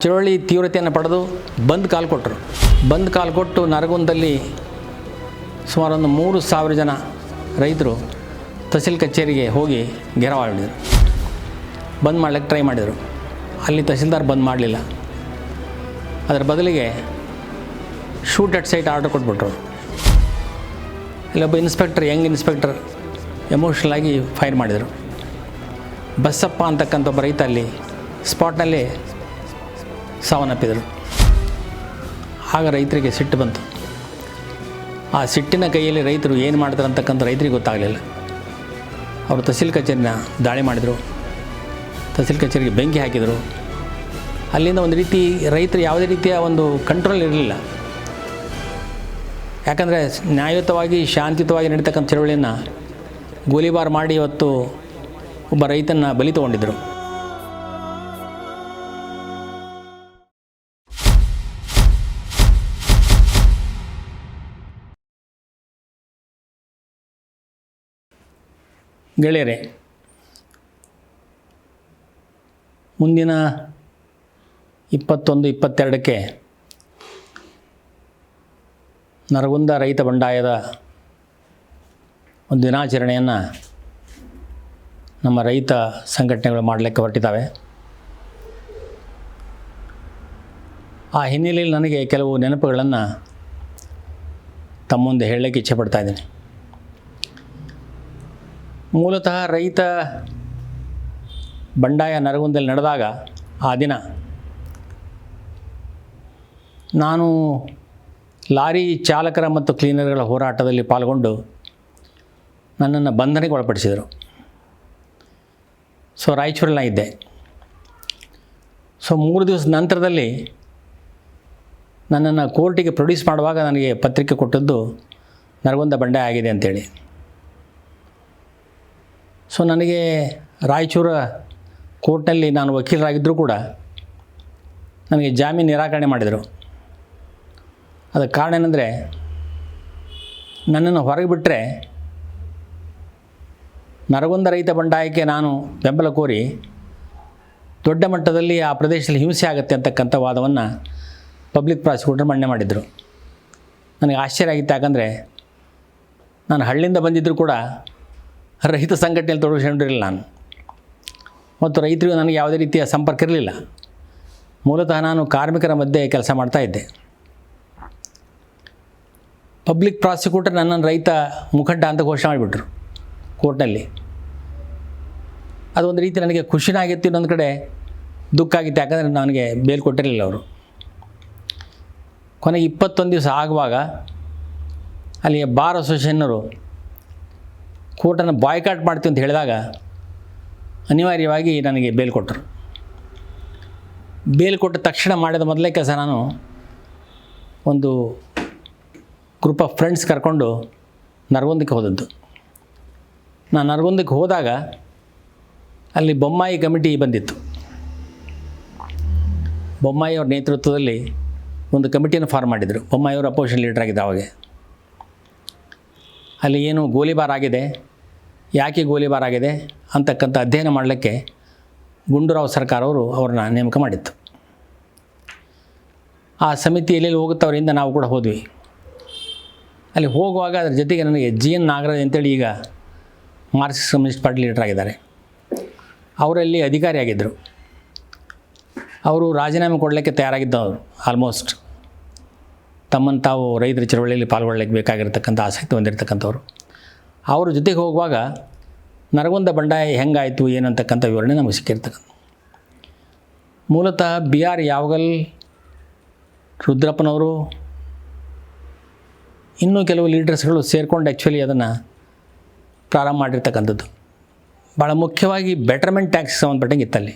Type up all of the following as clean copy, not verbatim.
ಚಳವಳಿ ತೀವ್ರತೆಯನ್ನು ಪಡೆದು ಬಂದ್ ಕಾಲ್ ಕೊಟ್ಟರು. ಬಂದ್ ಕಾಲ್ ಕೊಟ್ಟು ನರಗುಂದದಲ್ಲಿ ಸುಮಾರು ಒಂದು 3,000 ಜನ ರೈತರು ತಹಸೀಲ್ ಕಚೇರಿಗೆ ಹೋಗಿ ಘೇರಾವ್ ಮಾಡಿದರು. ಬಂದ್ ಮಾಡಲಿಕ್ಕೆ ಟ್ರೈ ಮಾಡಿದರು. ಅಲ್ಲಿ ತಹಸೀಲ್ದಾರ್ ಬಂದ್ ಮಾಡಲಿಲ್ಲ. ಅದರ ಬದಲಿಗೆ ಶೂಟ್ ಅಟ್ ಸೈಟ್ ಆರ್ಡರ್ ಕೊಟ್ಬಿಟ್ರು. ಇಲ್ಲೊಬ್ಬ ಇನ್ಸ್ಪೆಕ್ಟರ್, ಯಂಗ್ ಇನ್ಸ್ಪೆಕ್ಟರ್ ಎಮೋಷ್ನಲ್ ಆಗಿ ಫೈರ್ ಮಾಡಿದರು. ಬಸಪ್ಪ ಅಂತಕ್ಕಂಥ ಒಬ್ಬ ರೈತ ಅಲ್ಲಿ ಸ್ಪಾಟ್ನಲ್ಲೇ ಸಾವನ್ನಪ್ಪಿದರು. ಆಗ ರೈತರಿಗೆ ಸಿಟ್ಟು ಬಂತು. ಆ ಸಿಟ್ಟಿನ ಕೈಯಲ್ಲಿ ರೈತರು ಏನು ಮಾಡ್ತಾರೆ ಅಂತಕ್ಕಂಥ ರೈತರಿಗೆ ಗೊತ್ತಾಗಲಿಲ್ಲ. ಅವರು ತಹಸೀಲ್ ಕಚೇರಿನ ದಾಳಿ ಮಾಡಿದರು. ತಹಸೀಲ್ ಕಚೇರಿಗೆ ಬೆಂಕಿ ಹಾಕಿದರು. ಅಲ್ಲಿಂದ ಒಂದು ರೀತಿ ರೈತರು ಯಾವುದೇ ರೀತಿಯ ಒಂದು ಕಂಟ್ರೋಲ್ ಇರಲಿಲ್ಲ. ಯಾಕಂದರೆ ನ್ಯಾಯಯುತವಾಗಿ ಶಾಂತಿಯುತವಾಗಿ ನಡೀತಕ್ಕಂಥ ಚಳವಳಿಯನ್ನು ಗೋಲಿಬಾರ್ ಮಾಡಿ ಇವತ್ತು ಒಬ್ಬ ರೈತನ ಬಲಿ ತೊಗೊಂಡಿದ್ದರು. ಗೆಳೆಯರೆ, ಮುಂದಿನ 21-22ಕ್ಕೆ ನರಗುಂದ ರೈತ ಬಂಡಾಯದ ಒಂದು ದಿನಾಚರಣೆಯನ್ನು ನಮ್ಮ ರೈತ ಸಂಘಟನೆಗಳು ಮಾಡಲಿಕ್ಕೆ ಹೊರಟಿದ್ದಾವೆ. ಆ ಹಿನ್ನೆಲೆಯಲ್ಲಿ ನನಗೆ ಕೆಲವು ನೆನಪುಗಳನ್ನು ತಮ್ಮ ಮುಂದೆ ಹೇಳಲಿಕ್ಕೆ ಇಚ್ಛೆಪಡ್ತಾ ಇದ್ದೀನಿ. ಮೂಲತಃ ರೈತ ಬಂಡಾಯ ನರಗುಂದದಲ್ಲಿ ನಡೆದಾಗ ಆ ದಿನ ನಾನು ಲಾರಿ ಚಾಲಕರ ಮತ್ತು ಕ್ಲೀನರ್ಗಳ ಹೋರಾಟದಲ್ಲಿ ಪಾಲ್ಗೊಂಡು ನನ್ನನ್ನು ಬಂಧನಕ್ಕೆ ಒಳಪಡಿಸಿದರು. ರಾಯಚೂರಲ್ಲಿ ಇದ್ದೆ. 3 ದಿವಸದ ನಂತರದಲ್ಲಿ ನನ್ನನ್ನು ಕೋರ್ಟಿಗೆ ಪ್ರೊಡ್ಯೂಸ್ ಮಾಡುವಾಗ ನನಗೆ ಪತ್ರಿಕೆ ಕೊಟ್ಟದ್ದು ನರಗುಂದ ಬಂಡಾಯ ಆಗಿದೆ ಅಂತೇಳಿ. ನನಗೆ ರಾಯಚೂರ ಕೋರ್ಟ್ನಲ್ಲಿ ನಾನು ವಕೀಲರಾಗಿದ್ದರೂ ಕೂಡ ನನಗೆ ಜಾಮೀನು ನಿರಾಕರಣೆ ಮಾಡಿದರು. ಅದಕ್ಕೆ ಕಾರಣ ಏನಂದರೆ, ನನ್ನನ್ನು ಹೊರಗೆ ಬಿಟ್ಟರೆ ನರಗುಂದ ರೈತ ಬಂಡಾಯಕ್ಕೆ ನಾನು ಬೆಂಬಲ ಕೋರಿ ದೊಡ್ಡ ಮಟ್ಟದಲ್ಲಿ ಆ ಪ್ರದೇಶದಲ್ಲಿ ಹಿಂಸೆ ಆಗುತ್ತೆ ಅಂತಕ್ಕಂಥ ವಾದವನ್ನು ಪಬ್ಲಿಕ್ ಪ್ರಾಸಿಕ್ಯೂಟರ್ ಮಂಡನೆ ಮಾಡಿದರು. ನನಗೆ ಆಶ್ಚರ್ಯ ಆಗಿತ್ತು. ಯಾಕಂದರೆ ನಾನು ಹಳ್ಳಿಯಿಂದ ಬಂದಿದ್ದರೂ ಕೂಡ ರೈತ ಸಂಘಟನೆಯಲ್ಲಿ ತೊಡಗಿಸಿಕೊಂಡಿರಲಿಲ್ಲ ನಾನು, ಮತ್ತು ರೈತರಿಗೂ ನನಗೆ ಯಾವುದೇ ರೀತಿಯ ಸಂಪರ್ಕ ಇರಲಿಲ್ಲ. ಮೂಲತಃ ನಾನು ಕಾರ್ಮಿಕರ ಮಧ್ಯೆ ಕೆಲಸ ಮಾಡ್ತಾಯಿದ್ದೆ. ಪಬ್ಲಿಕ್ ಪ್ರಾಸಿಕ್ಯೂಟರ್ ನನ್ನನ್ನು ರೈತ ಮುಖಂಡ ಅಂತ ಘೋಷಣೆ ಮಾಡಿಬಿಟ್ರು ಕೋರ್ಟ್ನಲ್ಲಿ. ಅದೊಂದು ರೀತಿ ನನಗೆ ಖುಷಿನೇ ಆಗಿತ್ತು, ಇನ್ನೊಂದು ಕಡೆ ದುಃಖ ಆಗಿತ್ತು. ಯಾಕಂದರೆ ನನಗೆ ಬೇಲ್ ಕೊಟ್ಟಿರಲಿಲ್ಲ ಅವರು. ಕೊನೆಗೆ 21 ದಿವಸ ಆಗುವಾಗ ಅಲ್ಲಿಯ ಬಾರ್ ಅಸೋಸಿಯೇಷನ್ನವರು ಕೋರ್ಟನ್ನು ಬಾಯ್ಕಾಟ್ ಮಾಡ್ತೀವಿ ಅಂತ ಹೇಳಿದಾಗ ಅನಿವಾರ್ಯವಾಗಿ ನನಗೆ ಬೇಲ್ ಕೊಟ್ಟರು. ಬೇಲ್ ಕೊಟ್ಟ ತಕ್ಷಣ ಮಾಡಿದ ಮೊದಲೇ ಕೆಲಸ, ನಾನು ಒಂದು ಗ್ರೂಪ್ ಆಫ್ ಫ್ರೆಂಡ್ಸ್ ಕರ್ಕೊಂಡು ನರಗುಂದಕ್ಕೆ ಹೋದದ್ದು. ನಾನು ನರಗುಂದಕ್ಕೆ ಹೋದಾಗ ಅಲ್ಲಿ ಬೊಮ್ಮಾಯಿ ಕಮಿಟಿ ಬಂದಿತ್ತು. ಬೊಮ್ಮಾಯಿ ಅವ್ರ ನೇತೃತ್ವದಲ್ಲಿ ಒಂದು ಕಮಿಟಿಯನ್ನು ಫಾರ್ಮ್ ಮಾಡಿದರು. ಬೊಮ್ಮಾಯಿ ಅವರು ಅಪೋಸಿಷನ್ ಲೀಡರ್ ಆಗಿದ್ದ ಅವಾಗೆ. ಅಲ್ಲಿ ಏನು ಗೋಲಿಬಾರ್ ಆಗಿದೆ, ಯಾಕೆ ಗೋಲಿಬಾರ್ ಆಗಿದೆ ಅಂತಕ್ಕಂಥ ಅಧ್ಯಯನ ಮಾಡಲಿಕ್ಕೆ ಗುಂಡೂರಾವ್ ಸರ್ಕಾರವರು ಅವ್ರನ್ನ ನೇಮಕ ಮಾಡಿತ್ತು. ಆ ಸಮಿತಿ ಎಲ್ಲೆಲ್ಲಿ ಹೋಗುತ್ತೆ ಅವರಿಂದ ನಾವು ಕೂಡ ಹೋದ್ವಿ. ಅಲ್ಲಿ ಹೋಗುವಾಗ ಅದರ ಜೊತೆಗೆ ನನಗೆ GN ನಾಗರಾಜ್ ಅಂತೇಳಿ ಈಗ ಮಾರ್ಕ್ಸಿಸ್ಟ್ ಕಮ್ಯುನಿಸ್ಟ್ ಪಾರ್ಟಿ ಲೀಡರ್ ಆಗಿದ್ದಾರೆ. ಅವರಲ್ಲಿ ಅಧಿಕಾರಿಯಾಗಿದ್ದರು. ಅವರು ರಾಜೀನಾಮೆ ಕೊಡಲಿಕ್ಕೆ ತಯಾರಾಗಿದ್ದವರು. ಆಲ್ಮೋಸ್ಟ್ ತಮ್ಮನ್ನು ತಾವು ರೈತರ ಚಳವಳಿಯಲ್ಲಿ ಪಾಲ್ಗೊಳ್ಳಲಿಕ್ಕೆ ಬೇಕಾಗಿರ್ತಕ್ಕಂಥ ಆಸಕ್ತಿ ಹೊಂದಿರತಕ್ಕಂಥವ್ರು. ಅವ್ರ ಜೊತೆಗೆ ಹೋಗುವಾಗ ನರಗುಂದ ಬಂಡಾಯ ಹೆಂಗಾಯಿತು ಏನಂತಕ್ಕಂಥ ವಿವರಣೆ ನಮಗೆ ಸಿಕ್ಕಿರ್ತಕ್ಕಂಥ. ಮೂಲತಃ BR ಯಾವಗಲ್, ರುದ್ರಪ್ಪನವರು, ಇನ್ನೂ ಕೆಲವು ಲೀಡರ್ಸ್ಗಳು ಸೇರಿಕೊಂಡು ಆ್ಯಕ್ಚುಲಿ ಅದನ್ನು ಪ್ರಾರಂಭ ಮಾಡಿರ್ತಕ್ಕಂಥದ್ದು. ಭಾಳ ಮುಖ್ಯವಾಗಿ ಬೆಟರ್ಮೆಂಟ್ ಟ್ಯಾಕ್ಸ್ ಸಂಬಂಧಪಟ್ಟಂಗೆ ಇತ್ತಲ್ಲಿ.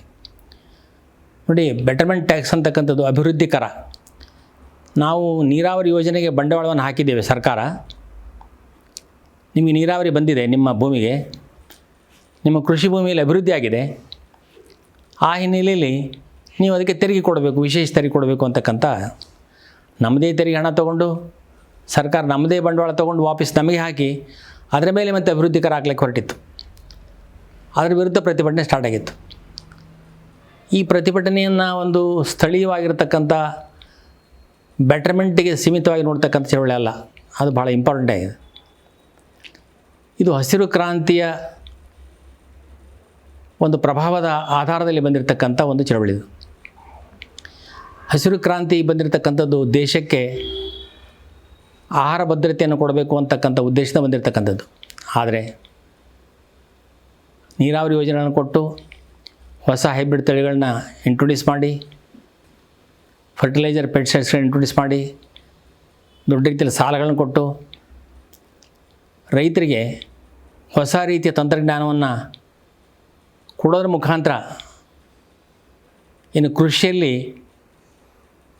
ನೋಡಿ, ಬೆಟರ್ಮೆಂಟ್ ಟ್ಯಾಕ್ಸ್ ಅಂತಕ್ಕಂಥದ್ದು ಅಭಿವೃದ್ಧಿ ಕರ. ನಾವು ನೀರಾವರಿ ಯೋಜನೆಗೆ ಬಂಡವಾಳವನ್ನು ಹಾಕಿದ್ದೇವೆ ಸರ್ಕಾರ. ನಿಮಗೆ ನೀರಾವರಿ ಬಂದಿದೆ, ನಿಮ್ಮ ಭೂಮಿಗೆ, ನಿಮ್ಮ ಕೃಷಿ ಭೂಮಿಯಲ್ಲಿ ಅಭಿವೃದ್ಧಿ ಆಗಿದೆ. ಆ ಹಿನ್ನೆಲೆಯಲ್ಲಿ ನೀವು ಅದಕ್ಕೆ ತೆರಿಗೆ ಕೊಡಬೇಕು, ವಿಶೇಷ ತೆರಿಗೆ ಕೊಡಬೇಕು ಅಂತಕ್ಕಂಥ ನಮ್ಮದೇ ತೆರಿಗೆ ಹಣ ತೊಗೊಂಡು ಸರ್ಕಾರ ನಮ್ಮದೇ ಬಂಡವಾಳ ತೊಗೊಂಡು ವಾಪಸ್ ನಮಗೆ ಹಾಕಿ ಅದರ ಮೇಲೆ ಮತ್ತೆ ಅಭಿವೃದ್ಧಿ ಕರ ಹಾಕ್ಲಿಕ್ಕೆ ಹೊರಟಿತ್ತು. ಅದರ ವಿರುದ್ಧ ಪ್ರತಿಭಟನೆ ಸ್ಟಾರ್ಟ್ ಆಗಿತ್ತು. ಈ ಪ್ರತಿಭಟನೆಯನ್ನು ಒಂದು ಸ್ಥಳೀಯವಾಗಿರ್ತಕ್ಕಂಥ ಬೆಟರ್ಮೆಂಟಿಗೆ ಸೀಮಿತವಾಗಿ ನೋಡ್ತಕ್ಕಂಥ ಚಳವಳಿ ಅಲ್ಲ, ಅದು ಭಾಳ ಇಂಪಾರ್ಟೆಂಟ್ ಆಗಿದೆ. ಇದು ಹಸಿರು ಕ್ರಾಂತಿಯ ಒಂದು ಪ್ರಭಾವದ ಆಧಾರದಲ್ಲಿ ಬಂದಿರತಕ್ಕಂಥ ಒಂದು ಚಳವಳಿ. ಇದು ಹಸಿರು ಕ್ರಾಂತಿ ಬಂದಿರತಕ್ಕಂಥದ್ದು ದೇಶಕ್ಕೆ ಆಹಾರ ಭದ್ರತೆಯನ್ನು ಕೊಡಬೇಕು ಅಂತಕ್ಕಂಥ ಉದ್ದೇಶದಿಂದ ಬಂದಿರತಕ್ಕಂಥದ್ದು. ಆದರೆ ನೀರಾವರಿ ಯೋಜನೆಗಳನ್ನು ಕೊಟ್ಟು ಹೊಸ ಹೈಬ್ರಿಡ್ ತಳಿಗಳನ್ನ ಇಂಟ್ರೊಡ್ಯೂಸ್ ಮಾಡಿ, ಫರ್ಟಿಲೈಸರ್ ಪೆಸ್ಟಿಸೈಡ್ಸ್ಗಳನ್ನ ಇಂಟ್ರೊಡ್ಯೂಸ್ ಮಾಡಿ, ದೊಡ್ಡ ರೀತಿಯಲ್ಲಿ ಸಾಲಗಳನ್ನು ಕೊಟ್ಟು ರೈತರಿಗೆ ಹೊಸ ರೀತಿಯ ತಂತ್ರಜ್ಞಾನವನ್ನು ಕೊಡೋದ್ರ ಮುಖಾಂತರ ಇನ್ನು ಕೃಷಿಯಲ್ಲಿ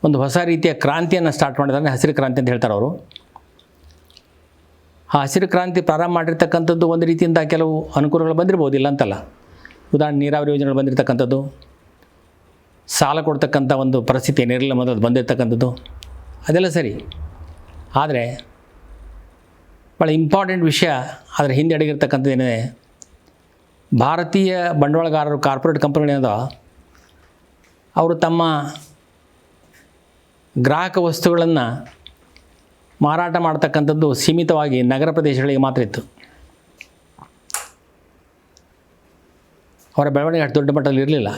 ಒಂದು ಹೊಸ ರೀತಿಯ ಕ್ರಾಂತಿಯನ್ನು ಸ್ಟಾರ್ಟ್ ಮಾಡಿದ್ದಾರೆ. ಹಸಿರು ಕ್ರಾಂತಿ ಅಂತ ಹೇಳ್ತಾರೆ ಅವರು. ಆ ಹಸಿರು ಕ್ರಾಂತಿ ಪ್ರಾರಂಭ ಮಾಡಿರ್ತಕ್ಕಂಥದ್ದು ಒಂದು ರೀತಿಯಿಂದ ಕೆಲವು ಅನುಕೂಲಗಳು ಬಂದಿರ್ಬೋದು, ಇಲ್ಲ ಅಂತಲ್ಲ. ಉದಾಹರಣೆ ನೀರಾವರಿ ಯೋಜನೆಗಳು ಬಂದಿರತಕ್ಕಂಥದ್ದು, ಸಾಲ ಕೊಡ್ತಕ್ಕಂಥ ಒಂದು ಪರಿಸ್ಥಿತಿ ಏನಿರಲಿಲ್ಲ ಮೊದಲು ಬಂದಿರತಕ್ಕಂಥದ್ದು, ಅದೆಲ್ಲ ಸರಿ. ಆದರೆ ಭಾಳ ಇಂಪಾರ್ಟೆಂಟ್ ವಿಷಯ ಅದರ ಹಿಂದೆ ಅಡಗಿರ್ತಕ್ಕಂಥದ್ದು ಏನಿದೆ, ಭಾರತೀಯ ಬಂಡವಾಳಗಾರರು, ಕಾರ್ಪೊರೇಟ್ ಕಂಪನಿಗಳಿಂದ ಅವರು ತಮ್ಮ ಗ್ರಾಹಕ ವಸ್ತುಗಳನ್ನು ಮಾರಾಟ ಮಾಡ್ತಕ್ಕಂಥದ್ದು ಸೀಮಿತವಾಗಿ ನಗರ ಪ್ರದೇಶಗಳಿಗೆ ಮಾತ್ರ ಇತ್ತು. ಅವರ ಬೆಳವಣಿಗೆ ಅಷ್ಟು ದೊಡ್ಡ ಮಟ್ಟದಲ್ಲಿ ಇರಲಿಲ್ಲ.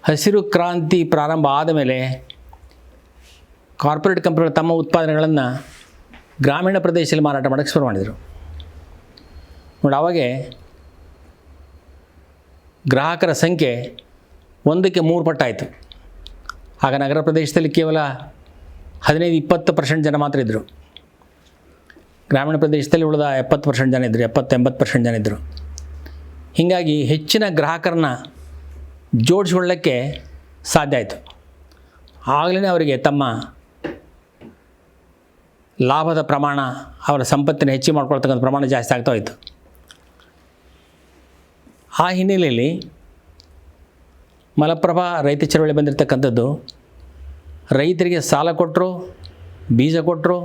ಹಸಿರು ಕ್ರಾಂತಿ ಪ್ರಾರಂಭ ಆದ ಮೇಲೆ ಕಾರ್ಪೊರೇಟ್ ಕಂಪನಿಗಳು ತಮ್ಮ ಉತ್ಪಾದನೆಗಳನ್ನು ಗ್ರಾಮೀಣ ಪ್ರದೇಶದಲ್ಲಿ ಮಾರಾಟ ಮಾಡೋಕ್ಕೆ ಶುರು ಮಾಡಿದರು. ನೋಡಿ, ಆವಾಗೆ ಗ್ರಾಹಕರ ಸಂಖ್ಯೆ 1ಕ್ಕೆ 3 ಪಟ್ಟಾಯಿತು. ಆಗ ನಗರ ಪ್ರದೇಶದಲ್ಲಿ ಕೇವಲ 15-20% ಜನ ಮಾತ್ರ ಇದ್ದರು. ಗ್ರಾಮೀಣ ಪ್ರದೇಶದಲ್ಲಿ ಉಳಿದ 70% ಜನ ಇದ್ದರು, 70-80% ಜನ ಇದ್ದರು. ಹೀಗಾಗಿ ಹೆಚ್ಚಿನ ಗ್ರಾಹಕರನ್ನ ಜೋಡಿಸ್ಕೊಳ್ಳೋಕ್ಕೆ ಸಾಧ್ಯ ಆಯಿತು. ಆಗಲೇ ಅವರಿಗೆ ತಮ್ಮ ಲಾಭದ ಪ್ರಮಾಣ, ಅವರ ಸಂಪತ್ತಿನ ಹೆಚ್ಚಿಗೆ ಮಾಡ್ಕೊಳ್ತಕ್ಕಂಥ ಪ್ರಮಾಣ ಜಾಸ್ತಿ ಆಗ್ತಾ ಹೋಯಿತು. ಆ ಹಿನ್ನೆಲೆಯಲ್ಲಿ ಮಲಪ್ರಭಾ ರೈತ ಚಳವಳಿ ಬಂದಿರತಕ್ಕಂಥದ್ದು, ರೈತರಿಗೆ ಸಾಲ ಕೊಟ್ಟರು, ಬೀಜ ಕೊಟ್ಟರು,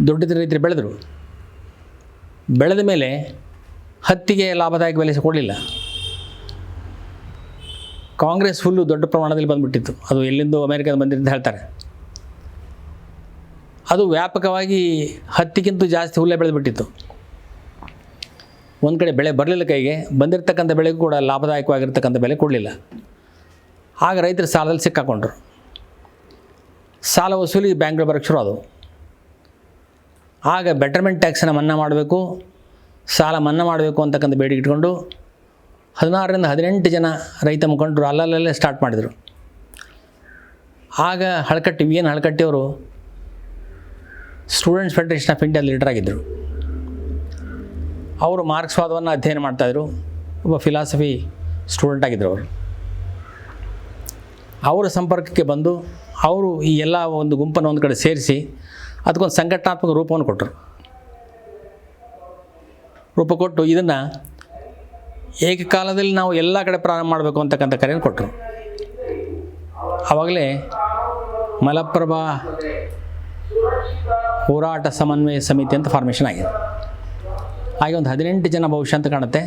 ದೊಡ್ಡ ರೈತರು ಬೆಳೆದರು. ಬೆಳೆದ ಮೇಲೆ ಹತ್ತಿಗೆ ಲಾಭದಾಯಕ ಬೆಲೆ ಕೊಡಲಿಲ್ಲ. ಕಾಂಗ್ರೆಸ್ ಹುಲ್ಲು ದೊಡ್ಡ ಪ್ರಮಾಣದಲ್ಲಿ ಬಂದುಬಿಟ್ಟಿತ್ತು. ಅದು ಎಲ್ಲಿಂದೋ ಅಮೇರಿಕಾದ ಬಂದಿರಂತ ಹೇಳ್ತಾರೆ. ಅದು ವ್ಯಾಪಕವಾಗಿ ಹತ್ತಿಗಿಂತ ಜಾಸ್ತಿ ಹುಲ್ಲೇ ಬೆಳೆದುಬಿಟ್ಟಿತ್ತು. ಒಂದು ಕಡೆ ಬೆಳೆ ಬರಲಿಲ್ಲ, ಕೈಗೆ ಬಂದಿರತಕ್ಕಂಥ ಬೆಳೆಗೂ ಕೂಡ ಲಾಭದಾಯಕವಾಗಿರ್ತಕ್ಕಂಥ ಬೆಲೆ ಕೊಡಲಿಲ್ಲ. ಆಗ ರೈತರು ಸಾಲದಲ್ಲಿ ಸಿಕ್ಕಾಕೊಂಡ್ರು. ಸಾಲ ವಸೂಲಿ ಬ್ಯಾಂಕ್ಗಳು ಬರೋಕ್ಕೆ ಶುರು ಆದವು. ಆಗ ಬೆಟರ್ಮೆಂಟ್ ಟ್ಯಾಕ್ಸನ್ನು ಮನ್ನಾ ಮಾಡಬೇಕು, ಸಾಲ ಮನ್ನಾ ಮಾಡಬೇಕು ಅಂತಕ್ಕಂಥ ಬೇಡಿಕೆ ಇಟ್ಕೊಂಡು 16-18 ಜನ ರೈತ ಮುಖಂಡರು ಅಲ್ಲಲ್ಲೇ ಸ್ಟಾರ್ಟ್ ಮಾಡಿದರು. ಆಗ ಹಳಕಟ್ಟಿ ಅವರು students federation of India leader ಆಗಿದ್ದರು. ಅವರು ಮಾರ್ಕ್ಸ್ವಾದವನ್ನು ಅಧ್ಯಯನ ಮಾಡ್ತಾಯಿದ್ರು. ಒಬ್ಬ ಫಿಲಾಸಫಿ ಸ್ಟೂಡೆಂಟ್ ಆಗಿದ್ದರು ಅವರು. ಅವರ ಸಂಪರ್ಕಕ್ಕೆ ಬಂದು ಅವರು ಈ ಎಲ್ಲ ಒಂದು ಗುಂಪನ್ನು ಒಂದು ಕಡೆ ಸೇರಿಸಿ ಅದಕ್ಕೊಂದು ಸಂಘಟನಾತ್ಮಕ ರೂಪವನ್ನು ಕೊಟ್ಟರು. ರೂಪ ಕೊಟ್ಟು ಇದನ್ನು ಏಕಕಾಲದಲ್ಲಿ ನಾವು ಎಲ್ಲ ಕಡೆ ಪ್ರಾರಂಭ ಮಾಡಬೇಕು ಅಂತಕ್ಕಂಥ ಕರೆಯನ್ನು ಕೊಟ್ಟರು. ಆವಾಗಲೇ ಮಲಪ್ರಭಾ ಹೋರಾಟ ಸಮನ್ವಯ ಸಮಿತಿ ಅಂತ ಫಾರ್ಮೇಷನ್ ಆಗಿದೆ. ಹಾಗೆ ಒಂದು 18 ಜನ ಬಹುಶಃ ಅಂತ ಕಾಣುತ್ತೆ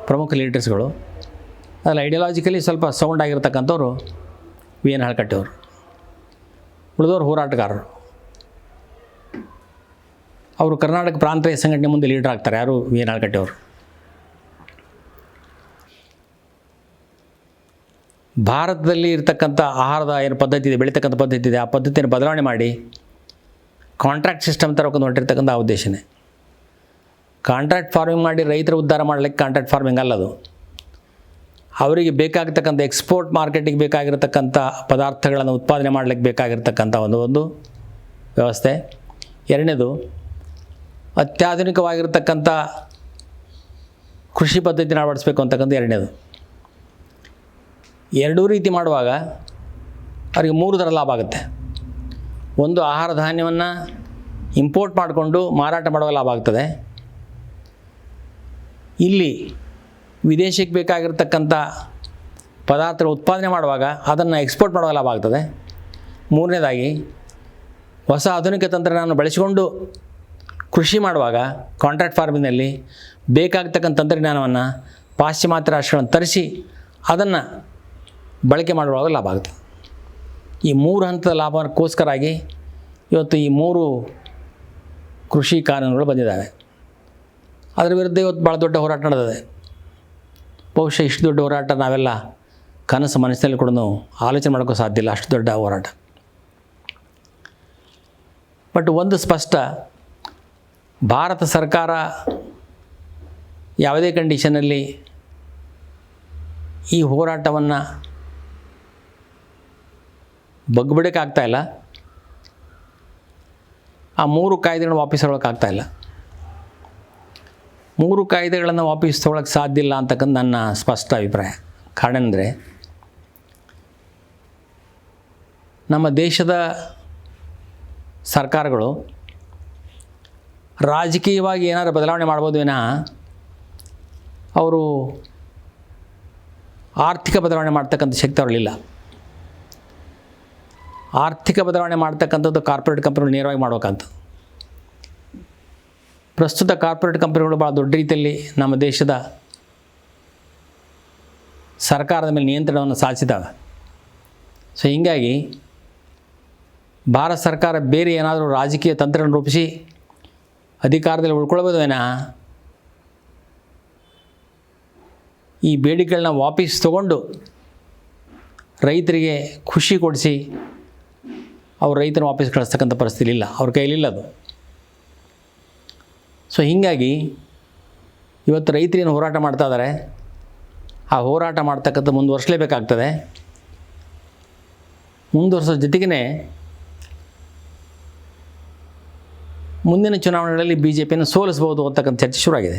ಪ್ರಮುಖ ಲೀಡರ್ಸ್ಗಳು. ಅದರಲ್ಲಿ ಐಡಿಯಾಲಜಿಕಲಿ ಸ್ವಲ್ಪ ಸೌಂಡ್ ಆಗಿರ್ತಕ್ಕಂಥವ್ರು ವಿ.ಎನ್. ಹಳಕಟ್ಟಿಯವರು. ಉಳಿದವರು ಹೋರಾಟಗಾರರು. ಅವರು ಕರ್ನಾಟಕ ಪ್ರಾಂತೀಯ ಸಂಘಟನೆ ಮುಂದೆ ಲೀಡರ್ ಆಗ್ತಾರೆ. ಯಾರು? ವಿ.ಎನ್. ಹಳಕಟ್ಟಿಯವರು. ಭಾರತದಲ್ಲಿ ಇರ್ತಕ್ಕಂಥ ಆಹಾರದ ಏನು ಪದ್ಧತಿ ಇದೆ, ಬೆಳೀತಕ್ಕಂಥ ಪದ್ಧತಿ ಇದೆ, ಆ ಪದ್ಧತಿಯನ್ನು ಬದಲಾವಣೆ ಮಾಡಿ ಕಾಂಟ್ರಾಕ್ಟ್ ಸಿಸ್ಟಮ್ ತರಕೊಂಡು ಹೊರಟಿರ್ತಕ್ಕಂಥ ಆ ಉದ್ದೇಶನೇ. ಕಾಂಟ್ರಾಕ್ಟ್ ಫಾರ್ಮಿಂಗ್ ಮಾಡಿ ರೈತರ ಉದ್ಧಾರ ಮಾಡಲಿಕ್ಕೆ ಕಾಂಟ್ರಾಕ್ಟ್ ಫಾರ್ಮಿಂಗ್ ಅಲ್ಲದು. ಅವರಿಗೆ ಬೇಕಾಗಿರ್ತಕ್ಕಂಥ ಎಕ್ಸ್ಪೋರ್ಟ್ ಮಾರ್ಕೆಟಿಗೆ ಬೇಕಾಗಿರ್ತಕ್ಕಂಥ ಪದಾರ್ಥಗಳನ್ನು ಉತ್ಪಾದನೆ ಮಾಡಲಿಕ್ಕೆ ಬೇಕಾಗಿರ್ತಕ್ಕಂಥ ಒಂದು ವ್ಯವಸ್ಥೆ. ಎರಡನೇದು, ಅತ್ಯಾಧುನಿಕವಾಗಿರ್ತಕ್ಕಂಥ ಕೃಷಿ ಪದ್ಧತಿನ ಅಳವಡಿಸಬೇಕು ಅಂತಕ್ಕಂಥ ಎರಡನೇದು. ಎರಡೂ ರೀತಿ ಮಾಡುವಾಗ ಅವರಿಗೆ 3 ಥರ ಲಾಭ ಆಗುತ್ತೆ. ಒಂದು, ಆಹಾರ ಧಾನ್ಯವನ್ನು ಇಂಪೋರ್ಟ್ ಮಾಡಿಕೊಂಡು ಮಾರಾಟ ಮಾಡುವ ಲಾಭ ಆಗ್ತದೆ. ಇಲ್ಲಿ ವಿದೇಶಕ್ಕೆ ಬೇಕಾಗಿರ್ತಕ್ಕಂಥ ಪದಾರ್ಥಗಳ ಉತ್ಪಾದನೆ ಮಾಡುವಾಗ ಅದನ್ನು ಎಕ್ಸ್ಪೋರ್ಟ್ ಮಾಡುವ ಲಾಭ ಆಗ್ತದೆ. ಮೂರನೇದಾಗಿ, ಹೊಸ ಆಧುನಿಕ ತಂತ್ರಜ್ಞಾನ ಬಳಸಿಕೊಂಡು ಕೃಷಿ ಮಾಡುವಾಗ ಕಾಂಟ್ರಾಕ್ಟ್ ಫಾರ್ಮಿಂಗ್ನಲ್ಲಿ ಬೇಕಾಗ್ತಕ್ಕಂಥ ತಂತ್ರಜ್ಞಾನವನ್ನು ಪಾಶ್ಚಿಮಾತ್ಯ ರಾಷ್ಟ್ರಗಳನ್ನು ತರಿಸಿ ಅದನ್ನು ಬಳಕೆ ಮಾಡುವಾಗ ಲಾಭ ಆಗುತ್ತೆ. ಈ 3 ಹಂತದ ಲಾಭಕ್ಕೋಸ್ಕರಾಗಿ ಇವತ್ತು ಈ 3 ಕೃಷಿ ಕಾನೂನುಗಳು ಬಂದಿದ್ದಾವೆ. ಅದರ ವಿರುದ್ಧ ಇವತ್ತು ಭಾಳ ದೊಡ್ಡ ಹೋರಾಟ ನಡೆದಿದೆ. ಬಹುಶಃ ಇಷ್ಟು ದೊಡ್ಡ ಹೋರಾಟ ನಾವೆಲ್ಲ ಕನಸು ಮನಸ್ಸಿನಲ್ಲಿ ಕೂಡ ಆಲೋಚನೆ ಮಾಡೋಕ್ಕೂ ಸಾಧ್ಯ ಇಲ್ಲ, ಅಷ್ಟು ದೊಡ್ಡ ಹೋರಾಟ. ಬಟ್ ಒಂದು ಸ್ಪಷ್ಟ, ಭಾರತ ಸರ್ಕಾರ ಯಾವುದೇ ಕಂಡೀಷನಲ್ಲಿ ಈ ಹೋರಾಟವನ್ನು ಬಗ್ಬಿಡೋಕ್ಕಾಗ್ತಾಯಿಲ್ಲ. ಆ 3 ಕಾಯ್ದೆಗಳನ್ನು ವಾಪಸ್ ತಗೊಳ್ಳೋಕ್ಕಾಗ್ತಾಯಿಲ್ಲ. 3 ಕಾಯ್ದೆಗಳನ್ನು ವಾಪಸ್ ತೊಗೊಳಕ್ಕೆ ಸಾಧ್ಯ ಇಲ್ಲ ಅಂತಕ್ಕಂಥ ನನ್ನ ಸ್ಪಷ್ಟ ಅಭಿಪ್ರಾಯ. ಕಾರಣ ಅಂದರೆ, ನಮ್ಮ ದೇಶದ ಸರ್ಕಾರಗಳು ರಾಜಕೀಯವಾಗಿ ಏನಾದರೂ ಬದಲಾವಣೆ ಮಾಡ್ಬೋದು ವಿನಃ ಅವರು ಆರ್ಥಿಕ ಬದಲಾವಣೆ ಮಾಡ್ತಕ್ಕಂಥ ಶಕ್ತಿ ಅವರಲ್ಲಿಲ್ಲ. ಆರ್ಥಿಕ ಬದಲಾವಣೆ ಮಾಡ್ತಕ್ಕಂಥದ್ದು ಕಾರ್ಪೊರೇಟ್ ಕಂಪ್ನಿಗಳು ನೇರವಾಗಿ ಮಾಡ್ಬೇಕಂತ. ಪ್ರಸ್ತುತ ಕಾರ್ಪೊರೇಟ್ ಕಂಪ್ನಿಗಳು ಭಾಳ ದೊಡ್ಡ ರೀತಿಯಲ್ಲಿ ನಮ್ಮ ದೇಶದ ಸರ್ಕಾರದ ಮೇಲೆ ನಿಯಂತ್ರಣವನ್ನು ಸಾಧಿಸಿದ್ದಾವೆ. ಸೊ ಹೀಗಾಗಿ ಭಾರತ ಸರ್ಕಾರ ಬೇರೆ ಏನಾದರೂ ರಾಜಕೀಯ ತಂತ್ರಗಳನ್ನು ರೂಪಿಸಿ ಅಧಿಕಾರದಲ್ಲಿ ಉಳ್ಕೊಳ್ಬೋದು ವಿನಃ ಈ ಬೇಡಿಕೆಗಳನ್ನ ವಾಪಸ್ ತಗೊಂಡು ರೈತರಿಗೆ ಖುಷಿ ಕೊಡಿಸಿ ಅವ್ರು ರೈತನ ವಾಪಸ್ ಕಳಿಸ್ತಕ್ಕಂಥ ಪರಿಸ್ಥಿತಿ ಇಲ್ಲ, ಅವ್ರ ಕೈಲಿಲ್ಲ ಅದು. ಸೊ ಹೀಗಾಗಿ ಇವತ್ತು ರೈತರೇನು ಹೋರಾಟ ಮಾಡ್ತಾ ಇದ್ದಾರೆ, ಆ ಹೋರಾಟ ಮಾಡ್ತಕ್ಕಂಥ ಮುಂದುವರಿಸಲೇಬೇಕಾಗ್ತದೆ. ಮುಂದುವರಿಸೋ ಜೊತೆಗೇ ಮುಂದಿನ ಚುನಾವಣೆಗಳಲ್ಲಿ ಬಿ ಜೆ ಪಿಯನ್ನು ಸೋಲಿಸ್ಬೋದು ಅಂತಕ್ಕಂಥ ಚರ್ಚೆ ಶುರುವಾಗಿದೆ.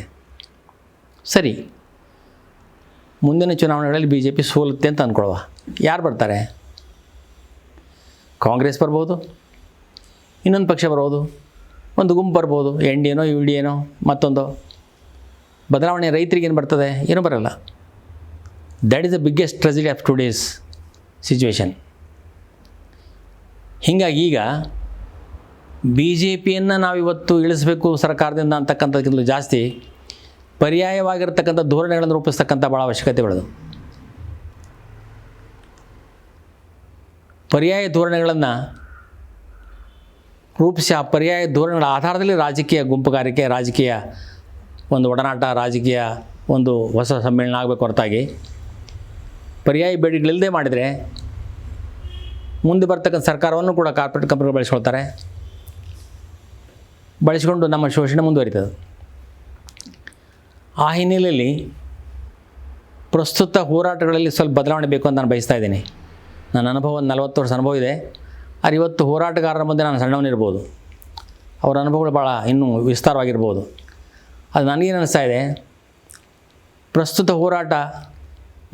ಸರಿ, ಮುಂದಿನ ಚುನಾವಣೆಗಳಲ್ಲಿ ಬಿ ಜೆ ಪಿ ಸೋಲುತ್ತೆ ಅಂತ ಅಂದ್ಕೊಳ್ಳುವ. ಯಾರು ಬರ್ತಾರೆ? ಕಾಂಗ್ರೆಸ್ ಬರ್ಬೋದು, ಇನ್ನೊಂದು ಪಕ್ಷ ಬರ್ಬೋದು, ಒಂದು ಗುಂಪು ಬರ್ಬೋದು, ಎನ್ ಡಿ ಎನೋ ಯು ಡಿ ಎನೋ ಮತ್ತೊಂದು. ಬದಲಾವಣೆ ರೈತರಿಗೇನು ಬರ್ತದೆ? ಏನೂ ಬರೋಲ್ಲ. That is the biggest tragedy of today's situation. ಹೀಗಾಗಿ ಈಗ ಬಿ ಜೆ ಪಿಯನ್ನು ನಾವಿವತ್ತು ಇಳಿಸಬೇಕು ಸರ್ಕಾರದಿಂದ ಅಂತಕ್ಕಂಥದ್ದಕ್ಕಿಂತಲೂ ಜಾಸ್ತಿ ಪರ್ಯಾಯವಾಗಿರ್ತಕ್ಕಂಥ ಧೋರಣೆಗಳನ್ನು ರೂಪಿಸ್ತಕ್ಕಂಥ ಭಾಳ ಅವಶ್ಯಕತೆ ಬೆಳೆದು, ಪರ್ಯಾಯ ಧೋರಣೆಗಳನ್ನು ರೂಪಿಸಿ ಆ ಪರ್ಯಾಯ ಧೋರಣೆಗಳ ಆಧಾರದಲ್ಲಿ ರಾಜಕೀಯ ಗುಂಪುಗಾರಿಕೆ, ರಾಜಕೀಯ ಒಂದು ಒಡನಾಟ, ರಾಜಕೀಯ ಒಂದು ಹೊಸ ಸಮ್ಮೇಳನ ಆಗಬೇಕು ಹೊರತಾಗಿ ಪರ್ಯಾಯ ಬೇಡಿಕೆಗಳಿಲ್ಲದೆ ಮಾಡಿದರೆ ಮುಂದೆ ಬರ್ತಕ್ಕಂಥ ಸರ್ಕಾರವನ್ನು ಕೂಡ ಕಾರ್ಪೊರೇಟ್ ಕಂಪ್ನಿಗಳು ಬಳಸ್ಕೊಳ್ತಾರೆ. ಬಳಸಿಕೊಂಡು ನಮ್ಮ ಶೋಷಣೆ ಮುಂದುವರಿತದೆ. ಆ ಹಿನ್ನೆಲೆಯಲ್ಲಿ ಪ್ರಸ್ತುತ ಹೋರಾಟಗಳಲ್ಲಿ ಸ್ವಲ್ಪ ಬದಲಾವಣೆ ಬೇಕು ಅಂತ ನಾನು ಬಯಸ್ತಾ ಇದ್ದೀನಿ. ನನ್ನ ಅನುಭವ 40 ವರ್ಷ ಅನುಭವ ಇದೆ. ಆದರೆ ಇವತ್ತು ಹೋರಾಟಗಾರರ ಮುಂದೆ ನಾನು ಸಣ್ಣವನಿರ್ಬೋದು, ಅವರ ಅನುಭವಗಳು ಭಾಳ ಇನ್ನೂ ವಿಸ್ತಾರವಾಗಿರ್ಬೋದು. ಅದು ನನಗೇನು ಅನ್ನಿಸ್ತಾ ಇದೆ, ಪ್ರಸ್ತುತ ಹೋರಾಟ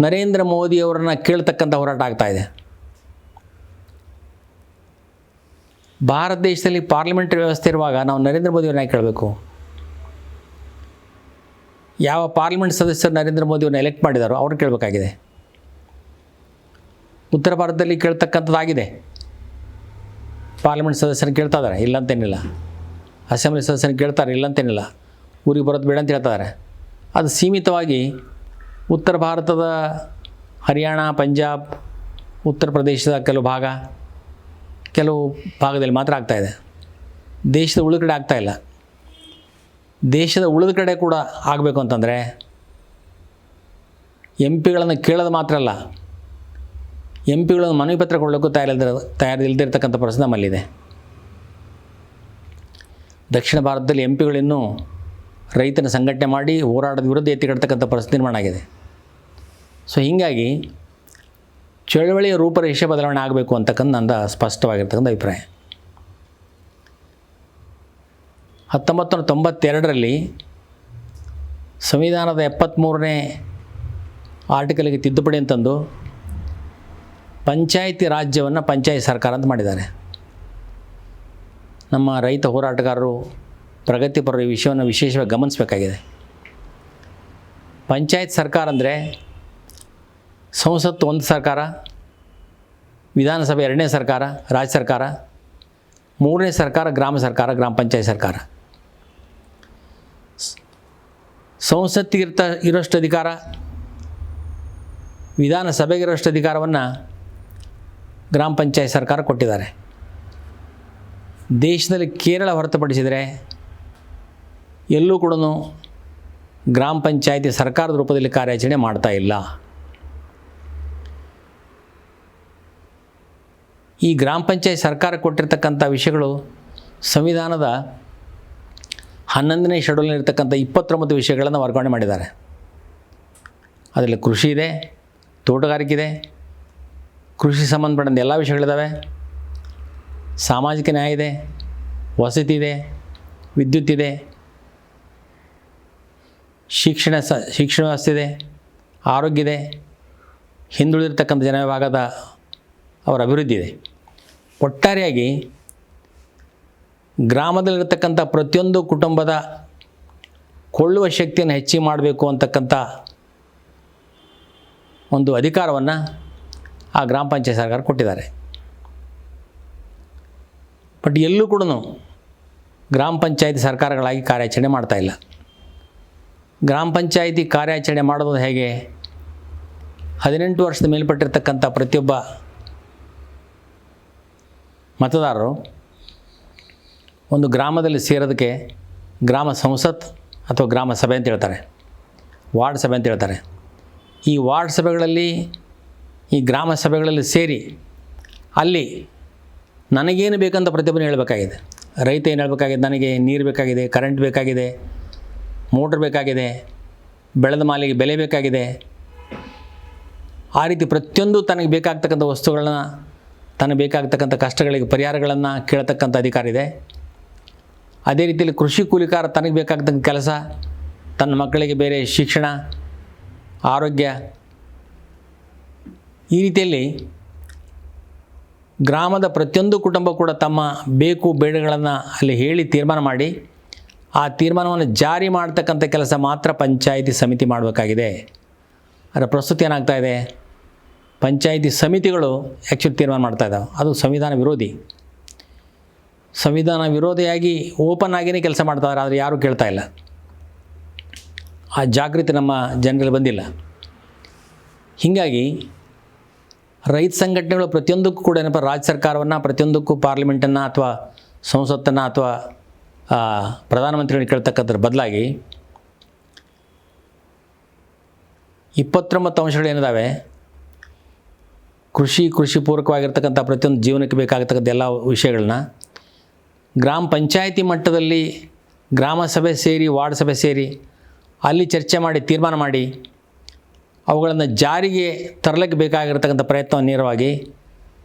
ನರೇಂದ್ರ ಮೋದಿಯವರನ್ನು ಕೇಳ್ತಕ್ಕಂಥ ಹೋರಾಟ ಆಗ್ತಾಯಿದೆ. ಭಾರತ ದೇಶದಲ್ಲಿ ಪಾರ್ಲಿಮೆಂಟರಿ ವ್ಯವಸ್ಥೆ ಇರುವಾಗ ನಾವು ನರೇಂದ್ರ ಮೋದಿಯವ್ರನ್ನ ಕೇಳಬೇಕು. ಯಾವ ಪಾರ್ಲಿಮೆಂಟ್ ಸದಸ್ಯರು ನರೇಂದ್ರ ಮೋದಿಯವ್ರನ್ನ ಎಲೆಕ್ಟ್ ಮಾಡಿದಾರೋ ಅವ್ರನ್ನ ಕೇಳಬೇಕಾಗಿದೆ. ಉತ್ತರ ಭಾರತದಲ್ಲಿ ಕೇಳ್ತಕ್ಕಂಥದ್ದಾಗಿದೆ. ಪಾರ್ಲಿಮೆಂಟ್ ಸದಸ್ಯರನ್ನು ಕೇಳ್ತಾ ಇದ್ದಾರೆ, ಇಲ್ಲಂತೇನಿಲ್ಲ. ಅಸೆಂಬ್ಲಿ ಸದಸ್ಯರನ್ನು ಕೇಳ್ತಾರೆ, ಇಲ್ಲಂತೇನಿಲ್ಲ. ಊರಿಗೆ ಬರೋದು ಬೇಡ ಅಂತ ಹೇಳ್ತಾರೆ. ಅದು ಸೀಮಿತವಾಗಿ ಉತ್ತರ ಭಾರತದ ಹರಿಯಾಣ, ಪಂಜಾಬ್, ಉತ್ತರ ಪ್ರದೇಶದ ಕೆಲವು ಭಾಗದಲ್ಲಿ ಮಾತ್ರ ಆಗ್ತಾಯಿದೆ. ದೇಶದ ಉಳಿದ ಕಡೆ ಆಗ್ತಾಯಿಲ್ಲ. ದೇಶದ ಉಳಿದ ಕಡೆ ಕೂಡ ಆಗಬೇಕು ಅಂತಂದರೆ ಎಂ ಪಿಗಳನ್ನು ಕೇಳೋದು ಮಾತ್ರ ಅಲ್ಲ, ಎಂ ಪಿಗಳನ್ನು ಮನವಿ ಪತ್ರ ಕೊಡಲಿಕ್ಕೂ ತಯಾರಿಲ್ಲದಿರ್ತಕ್ಕಂಥ ಪರಿಸ್ಥಿತಿ ನಮ್ಮಲ್ಲಿದೆ. ದಕ್ಷಿಣ ಭಾರತದಲ್ಲಿ ಎಂ ಪಿಗಳಿನ್ನೂ ರೈತನ ಸಂಘಟನೆ ಮಾಡಿ ಹೋರಾಟದ ವಿರುದ್ಧ ಎತ್ತಿಕಡ್ತಕ್ಕಂಥ ಪರಿಸ್ಥಿತಿ ನಿರ್ಮಾಣ ಆಗಿದೆ. ಸೊ ಹೀಗಾಗಿ ಚಳವಳಿಯ ರೂಪರೇಷೆ ಬದಲಾವಣೆ ಆಗಬೇಕು ಅಂತಕ್ಕಂಥ ನನ್ನ ಸ್ಪಷ್ಟವಾಗಿರ್ತಕ್ಕಂಥ ಅಭಿಪ್ರಾಯ. 1992ರಲ್ಲಿ ಸಂವಿಧಾನದ 73ನೇ ಆರ್ಟಿಕಲ್ಗೆ ತಿದ್ದುಪಡಿ ಅಂತಂದು ಪಂಚಾಯಿತಿ ರಾಜ್ಯವನ್ನು ಪಂಚಾಯತ್ ಸರ್ಕಾರ ಅಂತ ಮಾಡಿದ್ದಾರೆ. ನಮ್ಮ ರೈತ ಹೋರಾಟಗಾರರು, ಪ್ರಗತಿಪರರು ಈ ವಿಷಯವನ್ನು ವಿಶೇಷವಾಗಿ ಗಮನಿಸಬೇಕಾಗಿದೆ. ಪಂಚಾಯತ್ ಸರ್ಕಾರ ಅಂದರೆ ಸಂಸತ್ತು ಒಂದು ಸರ್ಕಾರ, ವಿಧಾನಸಭೆ 2ನೇ ಸರ್ಕಾರ, ರಾಜ್ಯ ಸರ್ಕಾರ, 3ನೇ ಸರ್ಕಾರ ಗ್ರಾಮ ಸರ್ಕಾರ, ಗ್ರಾಮ ಪಂಚಾಯತ್ ಸರ್ಕಾರ. ಸಂಸತ್ತಿಗೆ ಇರೋಷ್ಟು ಅಧಿಕಾರ, ವಿಧಾನಸಭೆಗಿರೋಷ್ಟು ಅಧಿಕಾರವನ್ನು ಗ್ರಾಮ ಪಂಚಾಯತ್ ಸರ್ಕಾರ ಕೊಟ್ಟಿದ್ದಾರೆ. ದೇಶದಲ್ಲಿ ಕೇರಳ ಹೊರತುಪಡಿಸಿದರೆ ಎಲ್ಲೂ ಕೂಡ ಗ್ರಾಮ ಪಂಚಾಯತಿ ಸರ್ಕಾರದ ರೂಪದಲ್ಲಿ ಕಾರ್ಯಾಚರಣೆ ಮಾಡ್ತಾ ಇಲ್ಲ. ಈ ಗ್ರಾಮ ಪಂಚಾಯತ್ ಸರ್ಕಾರ ಕೊಟ್ಟಿರ್ತಕ್ಕಂಥ ವಿಷಯಗಳು ಸಂವಿಧಾನದ 11ನೇ ಶೆಡ್ಯೂಲ್ನಲ್ಲಿರ್ತಕ್ಕಂಥ 29 ವಿಷಯಗಳನ್ನು ವರ್ಗಾವಣೆ ಮಾಡಿದ್ದಾರೆ. ಅದರಲ್ಲಿ ಕೃಷಿ ಇದೆ, ತೋಟಗಾರಿಕೆ ಇದೆ, ಕೃಷಿ ಸಂಬಂಧಪಟ್ಟಂಥ ಎಲ್ಲ ವಿಷಯಗಳಿದ್ದಾವೆ, ಸಾಮಾಜಿಕ ನ್ಯಾಯ ಇದೆ, ವಸತಿ ಇದೆ, ವಿದ್ಯುತ್ ಇದೆ, ಶಿಕ್ಷಣ ವ್ಯವಸ್ಥೆ ಇದೆ, ಆರೋಗ್ಯ ಇದೆ, ಹಿಂದುಳಿದಿರ್ತಕ್ಕಂಥ ಜನವಿಭಾಗದ ಅವರ ಅಭಿವೃದ್ಧಿ ಇದೆ. ಒಟ್ಟಾರೆಯಾಗಿ ಗ್ರಾಮದಲ್ಲಿರ್ತಕ್ಕಂಥ ಪ್ರತಿಯೊಂದು ಕುಟುಂಬದ ಕೊಳ್ಳುವ ಶಕ್ತಿಯನ್ನು ಹೆಚ್ಚಿಗೆ ಮಾಡಬೇಕು ಅಂತಕ್ಕಂಥ ಒಂದು ಅಧಿಕಾರವನ್ನು ಆ ಗ್ರಾಮ ಪಂಚಾಯತ್ ಸರ್ಕಾರ ಕೊಟ್ಟಿದ್ದಾರೆ. ಬಟ್ ಎಲ್ಲೂ ಕೂಡ ಗ್ರಾಮ ಪಂಚಾಯತಿ ಸರ್ಕಾರಗಳಾಗಿ ಕಾರ್ಯಾಚರಣೆ ಮಾಡ್ತಾಯಿಲ್ಲ. ಗ್ರಾಮ ಪಂಚಾಯತಿ ಕಾರ್ಯಾಚರಣೆ ಮಾಡೋದು ಹೇಗೆ? 18 ವರ್ಷದ ಮೇಲ್ಪಟ್ಟಿರ್ತಕ್ಕಂಥ ಪ್ರತಿಯೊಬ್ಬ ಮತದಾರರು ಒಂದು ಗ್ರಾಮದಲ್ಲಿ ಸೇರೋದಕ್ಕೆ ಗ್ರಾಮ ಸಂಸತ್ ಅಥವಾ ಗ್ರಾಮ ಸಭೆ ಅಂತ ಹೇಳ್ತಾರೆ, ವಾರ್ಡ್ ಸಭೆ ಅಂತ ಹೇಳ್ತಾರೆ. ಈ ವಾರ್ಡ್ ಸಭೆಗಳಲ್ಲಿ, ಈ ಗ್ರಾಮ ಸಭೆಗಳಲ್ಲಿ ಸೇರಿ ಅಲ್ಲಿ ನನಗೇನು ಬೇಕಂತ ಪ್ರತಿಯೊಬ್ಬರು ಹೇಳಬೇಕಾಗಿದೆ. ರೈತ ಏನು ಹೇಳಬೇಕಾಗಿದೆ? ನನಗೆ ನೀರು ಬೇಕಾಗಿದೆ, ಕರೆಂಟ್ ಬೇಕಾಗಿದೆ, ಮೋಟ್ರ್ ಬೇಕಾಗಿದೆ, ಬೆಳೆದ ಮಾಲಿಗೆ ಬೆಲೆ ಬೇಕಾಗಿದೆ. ಆ ರೀತಿ ಪ್ರತಿಯೊಂದು ತನಗೆ ಬೇಕಾಗ್ತಕ್ಕಂಥ ವಸ್ತುಗಳನ್ನ, ತನಗೆ ಬೇಕಾಗ್ತಕ್ಕಂಥ ಕಷ್ಟಗಳಿಗೆ ಪರಿಹಾರಗಳನ್ನು ಕೇಳತಕ್ಕಂಥ ಅಧಿಕಾರ ಇದೆ. ಅದೇ ರೀತಿಯಲ್ಲಿ ಕೃಷಿ ಕೂಲಿಕಾರ ತನಗೆ ಬೇಕಾಗ್ತಕ್ಕಂಥ ಕೆಲಸ, ತನ್ನ ಮಕ್ಕಳಿಗೆ ಬೇರೆ ಶಿಕ್ಷಣ, ಆರೋಗ್ಯ, ಈ ರೀತಿಯಲ್ಲಿ ಗ್ರಾಮದ ಪ್ರತಿಯೊಂದು ಕುಟುಂಬ ಕೂಡ ತಮ್ಮ ಬೇಕು ಬೇಡಗಳನ್ನು ಅಲ್ಲಿ ಹೇಳಿ ತೀರ್ಮಾನ ಮಾಡಿ ಆ ತೀರ್ಮಾನವನ್ನು ಜಾರಿ ಮಾಡ್ತಕ್ಕಂಥ ಕೆಲಸ ಮಾತ್ರ ಪಂಚಾಯಿತಿ ಸಮಿತಿ ಮಾಡಬೇಕಾಗಿದೆ. ಅದರ ಪ್ರಸ್ತುತಿ ಏನಾಗ್ತಾ ಇದೆ? ಪಂಚಾಯಿತಿ ಸಮಿತಿಗಳು ಆ್ಯಕ್ಚುಲಿ ತೀರ್ಮಾನ ಮಾಡ್ತಾ ಇದ್ದಾವೆ. ಅದು ಸಂವಿಧಾನ ವಿರೋಧಿ. ಸಂವಿಧಾನ ವಿರೋಧಿಯಾಗಿ ಓಪನ್ ಆಗಿಯೇ ಕೆಲಸ ಮಾಡ್ತಾರೆ, ಆದರೆ ಯಾರೂ ಕೇಳ್ತಾ ಇಲ್ಲ. ಆ ಜಾಗೃತಿ ನಮ್ಮ ಜನರಲ್ಲಿ ಬಂದಿಲ್ಲ. ಹೀಗಾಗಿ ರೈತ ಸಂಘಟನೆಗಳು ಪ್ರತಿಯೊಂದಕ್ಕೂ ಕೂಡ ಏನಪ್ಪ, ರಾಜ್ಯ ಸರ್ಕಾರವನ್ನು ಪ್ರತಿಯೊಂದಕ್ಕೂ ಪಾರ್ಲಿಮೆಂಟನ್ನು ಅಥವಾ ಸಂಸತ್ತನ್ನು ಅಥವಾ ಪ್ರಧಾನಮಂತ್ರಿಗಳನ್ನ ಕೇಳ್ತಕ್ಕಂಥದ್ರ ಬದಲಾಗಿ 29 ಅಂಶಗಳೇನಿದ್ದಾವೆ, ಕೃಷಿ ಪೂರಕವಾಗಿರ್ತಕ್ಕಂಥ ಪ್ರತಿಯೊಂದು ಜೀವನಕ್ಕೆ ಬೇಕಾಗತಕ್ಕಂಥ ಎಲ್ಲ ವಿಷಯಗಳನ್ನ ಗ್ರಾಮ ಪಂಚಾಯಿತಿ ಮಟ್ಟದಲ್ಲಿ ಗ್ರಾಮ ಸಭೆ ಸೇರಿ, ವಾರ್ಡ್ ಸಭೆ ಸೇರಿ ಅಲ್ಲಿ ಚರ್ಚೆ ಮಾಡಿ ತೀರ್ಮಾನ ಮಾಡಿ ಅವುಗಳನ್ನು ಜಾರಿಗೆ ತರಲಿಕ್ಕೆ ಬೇಕಾಗಿರ್ತಕ್ಕಂಥ ಪ್ರಯತ್ನವನ್ನು ನೇರವಾಗಿ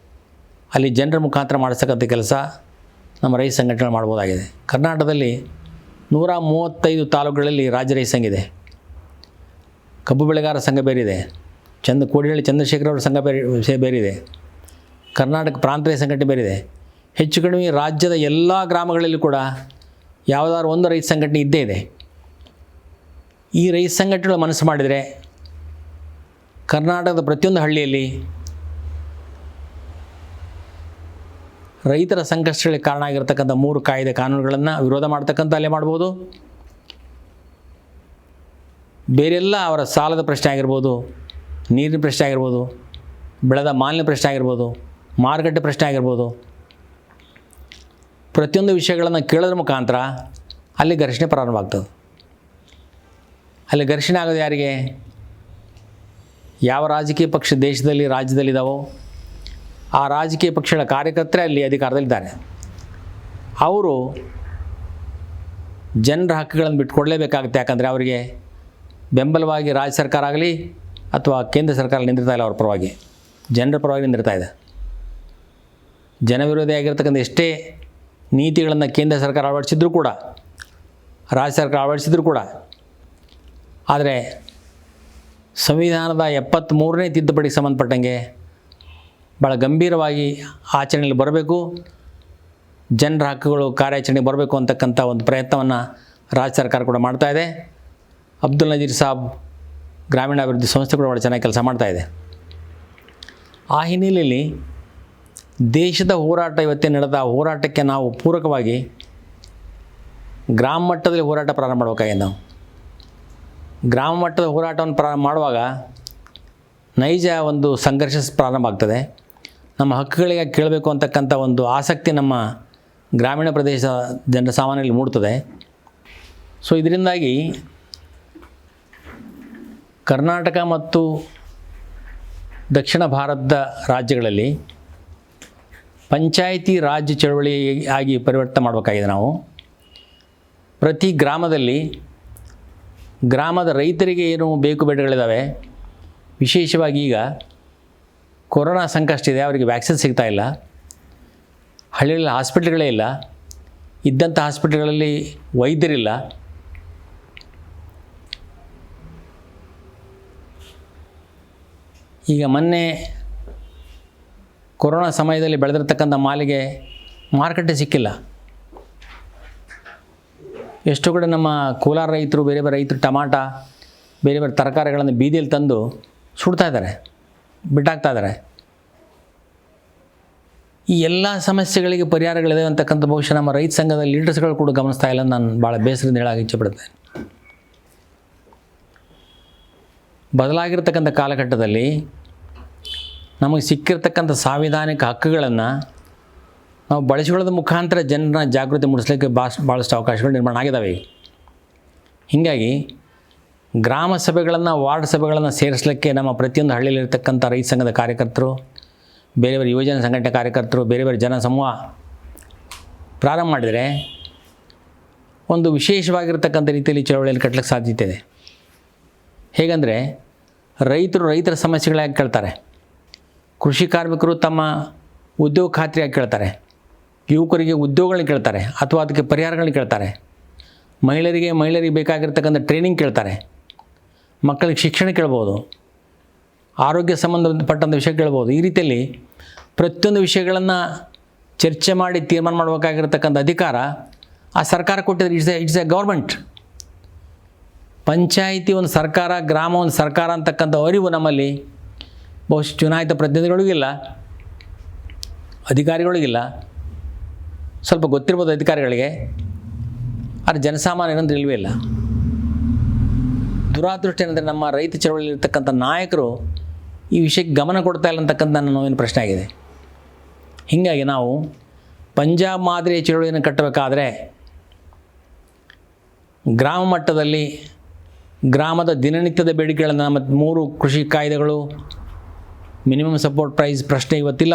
ಅಲ್ಲಿ ಜನರ ಮುಖಾಂತರ ಮಾಡಿಸ್ತಕ್ಕಂಥ ಕೆಲಸ ನಮ್ಮ ರೈತ ಸಂಘಟನೆಗಳು ಮಾಡ್ಬೋದಾಗಿದೆ. ಕರ್ನಾಟಕದಲ್ಲಿ 135 ತಾಲೂಕುಗಳಲ್ಲಿ ರಾಜ್ಯ ರೈತ ಸಂಘ ಇದೆ. ಕಬ್ಬು ಬೆಳೆಗಾರ ಸಂಘ ಬೇರಿದೆ, ಕೋಡಿಹಳ್ಳಿ ಚಂದ್ರಶೇಖರ್ ಅವರ ಸಂಘ ಬೇರಿದೆ, ಕರ್ನಾಟಕ ಪ್ರಾಂತ ರೈತ ಸಂಘಟನೆ ಬೇರಿದೆ. ಹೆಚ್ಚು ಕಡಿಮೆ ರಾಜ್ಯದ ಎಲ್ಲ ಗ್ರಾಮಗಳಲ್ಲಿ ಕೂಡ ಯಾವುದಾದ್ರು ಒಂದು ರೈತ ಸಂಘಟನೆ ಇದ್ದೇ ಇದೆ. ಈ ರೈತ ಸಂಘಟನೆಗಳು ಮನಸ್ಸು ಮಾಡಿದರೆ ಕರ್ನಾಟಕದ ಪ್ರತಿಯೊಂದು ಹಳ್ಳಿಯಲ್ಲಿ ರೈತರ ಸಂಕಷ್ಟಗಳಿಗೆ ಕಾರಣ ಆಗಿರ್ತಕ್ಕಂಥ 3 ಕಾಯ್ದೆ ಕಾನೂನುಗಳನ್ನು ವಿರೋಧ ಮಾಡ್ತಕ್ಕಂಥ ಅಲ್ಲೇ ಮಾಡ್ಬೋದು. ಬೇರೆಲ್ಲ ಅವರ ಸಾಲದ ಪ್ರಶ್ನೆ ಆಗಿರ್ಬೋದು, ನೀರಿನ ಪ್ರಶ್ನೆ ಆಗಿರ್ಬೋದು, ಬೆಳೆದ ಮಾಲಿನ್ಯ ಪ್ರಶ್ನೆ ಆಗಿರ್ಬೋದು, ಮಾರುಕಟ್ಟೆ ಪ್ರಶ್ನೆ ಆಗಿರ್ಬೋದು, ಪ್ರತಿಯೊಂದು ವಿಷಯಗಳನ್ನು ಕೇಳೋದ್ರ ಮುಖಾಂತರ ಅಲ್ಲಿ ಘರ್ಷಣೆ ಪ್ರಾರಂಭವಾಗ್ತದೆ. ಅಲ್ಲಿ ಘರ್ಷಣೆ ಆಗೋದು ಯಾರಿಗೆ? ಯಾವ ರಾಜಕೀಯ ಪಕ್ಷ ದೇಶದಲ್ಲಿ ರಾಜ್ಯದಲ್ಲಿದ್ದಾವೋ ಆ ರಾಜಕೀಯ ಪಕ್ಷಗಳ ಕಾರ್ಯಕರ್ತರೇ ಅಲ್ಲಿ ಅಧಿಕಾರದಲ್ಲಿದ್ದಾರೆ. ಅವರು ಜನರ ಹಕ್ಕುಗಳನ್ನು ಬಿಟ್ಟುಕೊಡಲೇಬೇಕಾಗುತ್ತೆ. ಯಾಕಂದರೆ ಅವರಿಗೆ ಬೆಂಬಲವಾಗಿ ರಾಜ್ಯ ಸರ್ಕಾರ ಆಗಲಿ ಅಥವಾ ಕೇಂದ್ರ ಸರ್ಕಾರ ನಿಂದಿರ್ತಾ ಇಲ್ಲ, ಅವ್ರ ಪರವಾಗಿ ಜನರ ಪರವಾಗಿ ನಿಂದಿರ್ತಾ ಇದೆ. ಜನವಿರೋಧಿಯಾಗಿರ್ತಕ್ಕಂಥ ಎಷ್ಟೇ ನೀತಿಗಳನ್ನು ಕೇಂದ್ರ ಸರ್ಕಾರ ಅಳವಡಿಸಿದ್ರೂ ಕೂಡ, ರಾಜ್ಯ ಸರ್ಕಾರ ಅಳವಡಿಸಿದ್ರೂ ಕೂಡ, ಆದರೆ ಸಂವಿಧಾನದ 73ನೇ ತಿದ್ದುಪಡಿಗೆ ಸಂಬಂಧಪಟ್ಟಂಗೆ ಭಾಳ ಗಂಭೀರವಾಗಿ ಆಚರಣೆಯಲ್ಲಿ ಬರಬೇಕು, ಜನರ ಹಕ್ಕುಗಳು ಕಾರ್ಯಾಚರಣೆಗೆ ಬರಬೇಕು ಅಂತಕ್ಕಂಥ ಒಂದು ಪ್ರಯತ್ನವನ್ನು ರಾಜ್ಯ ಸರ್ಕಾರ ಕೂಡ ಮಾಡ್ತಾಯಿದೆ. ಅಬ್ದುಲ್ ನಜೀರ್ ಸಾಬ್ ಗ್ರಾಮೀಣಾಭಿವೃದ್ಧಿ ಸಂಸ್ಥೆ ಕೂಡ ಭಾಳ ಚೆನ್ನಾಗಿ ಕೆಲಸ ಮಾಡ್ತಾಯಿದೆ. ಆ ಹಿನ್ನೆಲೆಯಲ್ಲಿ ದೇಶದ ಹೋರಾಟ ಇವತ್ತೇ ನಡೆದ ಹೋರಾಟಕ್ಕೆ ನಾವು ಪೂರಕವಾಗಿ ಗ್ರಾಮ ಮಟ್ಟದಲ್ಲಿ ಹೋರಾಟ ಪ್ರಾರಂಭ ಮಾಡಬೇಕಾಗಿದೆ. ನಾವು ಗ್ರಾಮ ಮಟ್ಟದ ಹೋರಾಟವನ್ನು ಮಾಡುವಾಗ ನೈಜ ಒಂದು ಸಂಘರ್ಷ ಪ್ರಾರಂಭ ಆಗ್ತದೆ. ನಮ್ಮ ಹಕ್ಕುಗಳಿಗೆ ಕೇಳಬೇಕು ಅಂತಕ್ಕಂಥ ಒಂದು ಆಸಕ್ತಿ ನಮ್ಮ ಗ್ರಾಮೀಣ ಪ್ರದೇಶ ಜನರ ಸಾಮಾನ್ಯರಲ್ಲಿ ಮೂಡ್ತದೆ. ಸೊ ಇದರಿಂದಾಗಿ ಕರ್ನಾಟಕ ಮತ್ತು ದಕ್ಷಿಣ ಭಾರತದ ರಾಜ್ಯಗಳಲ್ಲಿ ಪಂಚಾಯಿತಿ ರಾಜ್ ಚಳವಳಿ ಆಗಿ ಪರಿವರ್ತನೆ ಮಾಡಬೇಕಾಗಿದೆ. ನಾವು ಪ್ರತಿ ಗ್ರಾಮದಲ್ಲಿ ಗ್ರಾಮದ ರೈತರಿಗೆ ಏನು ಬೇಕು ಬೇಡಗಳಿದ್ದಾವೆ, ವಿಶೇಷವಾಗಿ ಈಗ ಕೊರೋನಾ ಸಂಕಷ್ಟ ಇದೆ, ಅವರಿಗೆ ವ್ಯಾಕ್ಸಿನ್ ಸಿಗ್ತಾ ಇಲ್ಲ, ಹಳ್ಳಿಗಳಲ್ಲಿ ಹಾಸ್ಪಿಟ್ಲ್ಗಳೇ ಇಲ್ಲ, ಇದ್ದಂಥ ಹಾಸ್ಪಿಟ್ಲ್ಗಳಲ್ಲಿ ವೈದ್ಯರಿಲ್ಲ. ಈಗ ಮೊನ್ನೆ ಕೊರೋನಾ ಸಮಯದಲ್ಲಿ ಬೆಳೆದಿರ್ತಕ್ಕಂಥ ಮಾಲಿಗೆ ಮಾರುಕಟ್ಟೆ ಸಿಕ್ಕಿಲ್ಲ. ಎಷ್ಟೋ ಕಡೆ ನಮ್ಮ ಕೋಲಾರ ರೈತರು, ಬೇರೆ ಬೇರೆ ರೈತರು ಟಮಾಟ, ಬೇರೆ ಬೇರೆ ತರಕಾರಿಗಳನ್ನು ಬೀದಿಯಲ್ಲಿ ತಂದು ಸುಡ್ತಾ ಇದ್ದಾರೆ, ಬಿಟ್ಟಾಕ್ತಾ ಇದ್ದಾರೆ. ಈ ಎಲ್ಲ ಸಮಸ್ಯೆಗಳಿಗೆ ಪರಿಹಾರಗಳಿದೆ ಅಂತಕ್ಕಂಥ ಬಹುಶಃ ನಮ್ಮ ರೈತ ಸಂಘದ ಲೀಡರ್ಸ್ಗಳು ಕೂಡ ಗಮನಿಸ್ತಾ ಇಲ್ಲ. ನಾನು ಭಾಳ ಬೇಸರದಿಂದ ಹೇಳಕ್ಕೆ ಇಚ್ಛೆಪಡ್ತೇನೆ. ಬದಲಾಗಿರ್ತಕ್ಕಂಥ ಕಾಲಘಟ್ಟದಲ್ಲಿ ನಮಗೆ ಸಿಕ್ಕಿರ್ತಕ್ಕಂಥ ಸಾಂವಿಧಾನಿಕ ಹಕ್ಕುಗಳನ್ನು ನಾವು ಬಳಸಿಕೊಳ್ಳೋದ್ರ ಮುಖಾಂತರ ಜನರ ಜಾಗೃತಿ ಮೂಡಿಸಲಿಕ್ಕೆ ಭಾಳಷ್ಟು ಅವಕಾಶಗಳು ನಿರ್ಮಾಣ ಆಗಿದ್ದಾವೆ. ಹೀಗಾಗಿ ಗ್ರಾಮ ಸಭೆಗಳನ್ನು, ವಾರ್ಡ್ ಸಭೆಗಳನ್ನು ಸೇರಿಸಲಿಕ್ಕೆ ನಮ್ಮ ಪ್ರತಿಯೊಂದು ಹಳ್ಳಿಯಲ್ಲಿರ್ತಕ್ಕಂಥ ರೈತ ಸಂಘದ ಕಾರ್ಯಕರ್ತರು, ಬೇರೆ ಬೇರೆ ಯುವಜನ ಸಂಘಟನೆ ಕಾರ್ಯಕರ್ತರು, ಬೇರೆ ಬೇರೆ ಜನ ಸಮೂಹ ಪ್ರಾರಂಭ ಮಾಡಿದರೆ ಒಂದು ವಿಶೇಷವಾಗಿರ್ತಕ್ಕಂಥ ರೀತಿಯಲ್ಲಿ ಚಳವಳಿಯಲ್ಲಿ ಕಟ್ಟಲಿಕ್ಕೆ ಸಾಧ್ಯತೆ ಇದೆ. ಹೇಗೆಂದರೆ ರೈತರ ಸಮಸ್ಯೆಗಳಾಗಿ ಕೇಳ್ತಾರೆ, ಕೃಷಿ ಕಾರ್ಮಿಕರು ತಮ್ಮ ಉದ್ಯೋಗ ಖಾತ್ರಿಯಾಗಿ ಕೇಳ್ತಾರೆ, ಯುವಕರಿಗೆ ಉದ್ಯೋಗಗಳನ್ನ ಕೇಳ್ತಾರೆ ಅಥವಾ ಅದಕ್ಕೆ ಪರಿಹಾರಗಳನ್ನ ಕೇಳ್ತಾರೆ, ಮಹಿಳೆಯರಿಗೆ ಬೇಕಾಗಿರ್ತಕ್ಕಂಥ ಟ್ರೈನಿಂಗ್ ಕೇಳ್ತಾರೆ, ಮಕ್ಕಳಿಗೆ ಶಿಕ್ಷಣ ಕೇಳ್ಬೋದು, ಆರೋಗ್ಯ ಸಂಬಂಧಪಟ್ಟಂಥ ವಿಷಯ ಕೇಳ್ಬೋದು. ಈ ರೀತಿಯಲ್ಲಿ ಪ್ರತಿಯೊಂದು ವಿಷಯಗಳನ್ನು ಚರ್ಚೆ ಮಾಡಿ ತೀರ್ಮಾನ ಮಾಡಬೇಕಾಗಿರ್ತಕ್ಕಂಥ ಅಧಿಕಾರ ಆ ಸರ್ಕಾರ ಕೊಟ್ಟಿದ್ರೆ. It's A government. ಪಂಚಾಯಿತಿ ಒಂದು ಸರ್ಕಾರ, ಗ್ರಾಮ ಒಂದು ಸರ್ಕಾರ ಅಂತಕ್ಕಂಥ ಅರಿವು ನಮ್ಮಲ್ಲಿ ಬಹುಶಃ ಚುನಾಯಿತ ಪ್ರತಿನಿಧಿಗಳಿಗಿಲ್ಲ, ಅಧಿಕಾರಿಗಳಿಗಿಲ್ಲ. ಸ್ವಲ್ಪ ಗೊತ್ತಿರ್ಬೋದು ಅಧಿಕಾರಿಗಳಿಗೆ, ಆದರೆ ಜನಸಾಮಾನ್ಯರಂದ್ರೆ ಇಲ್ಲವೇ ಇಲ್ಲ. ದುರಾದೃಷ್ಟ ಏನಂದರೆ ನಮ್ಮ ರೈತ ಚಳವಳಿಯಲ್ಲಿರ್ತಕ್ಕಂಥ ನಾಯಕರು ಈ ವಿಷಯಕ್ಕೆ ಗಮನ ಕೊಡ್ತಾ ಇಲ್ಲ ಅಂತಕ್ಕಂಥ ನನ್ನ ನೋವಿನ ಪ್ರಶ್ನೆ ಆಗಿದೆ. ಹೀಗಾಗಿ ನಾವು ಪಂಜಾಬ್ ಮಾದರಿಯ ಚಳವಳಿಯನ್ನು ಕಟ್ಟಬೇಕಾದ್ರೆ ಗ್ರಾಮ ಮಟ್ಟದಲ್ಲಿ ಗ್ರಾಮದ ದಿನನಿತ್ಯದ ಬೇಡಿಕೆಗಳನ್ನು, ಮತ್ತು 3 ಕೃಷಿ ಕಾಯ್ದೆಗಳು, ಮಿನಿಮಮ್ ಸಪೋರ್ಟ್ ಪ್ರೈಸ್ ಪ್ರಶ್ನೆ ಇವತ್ತಿಲ್ಲ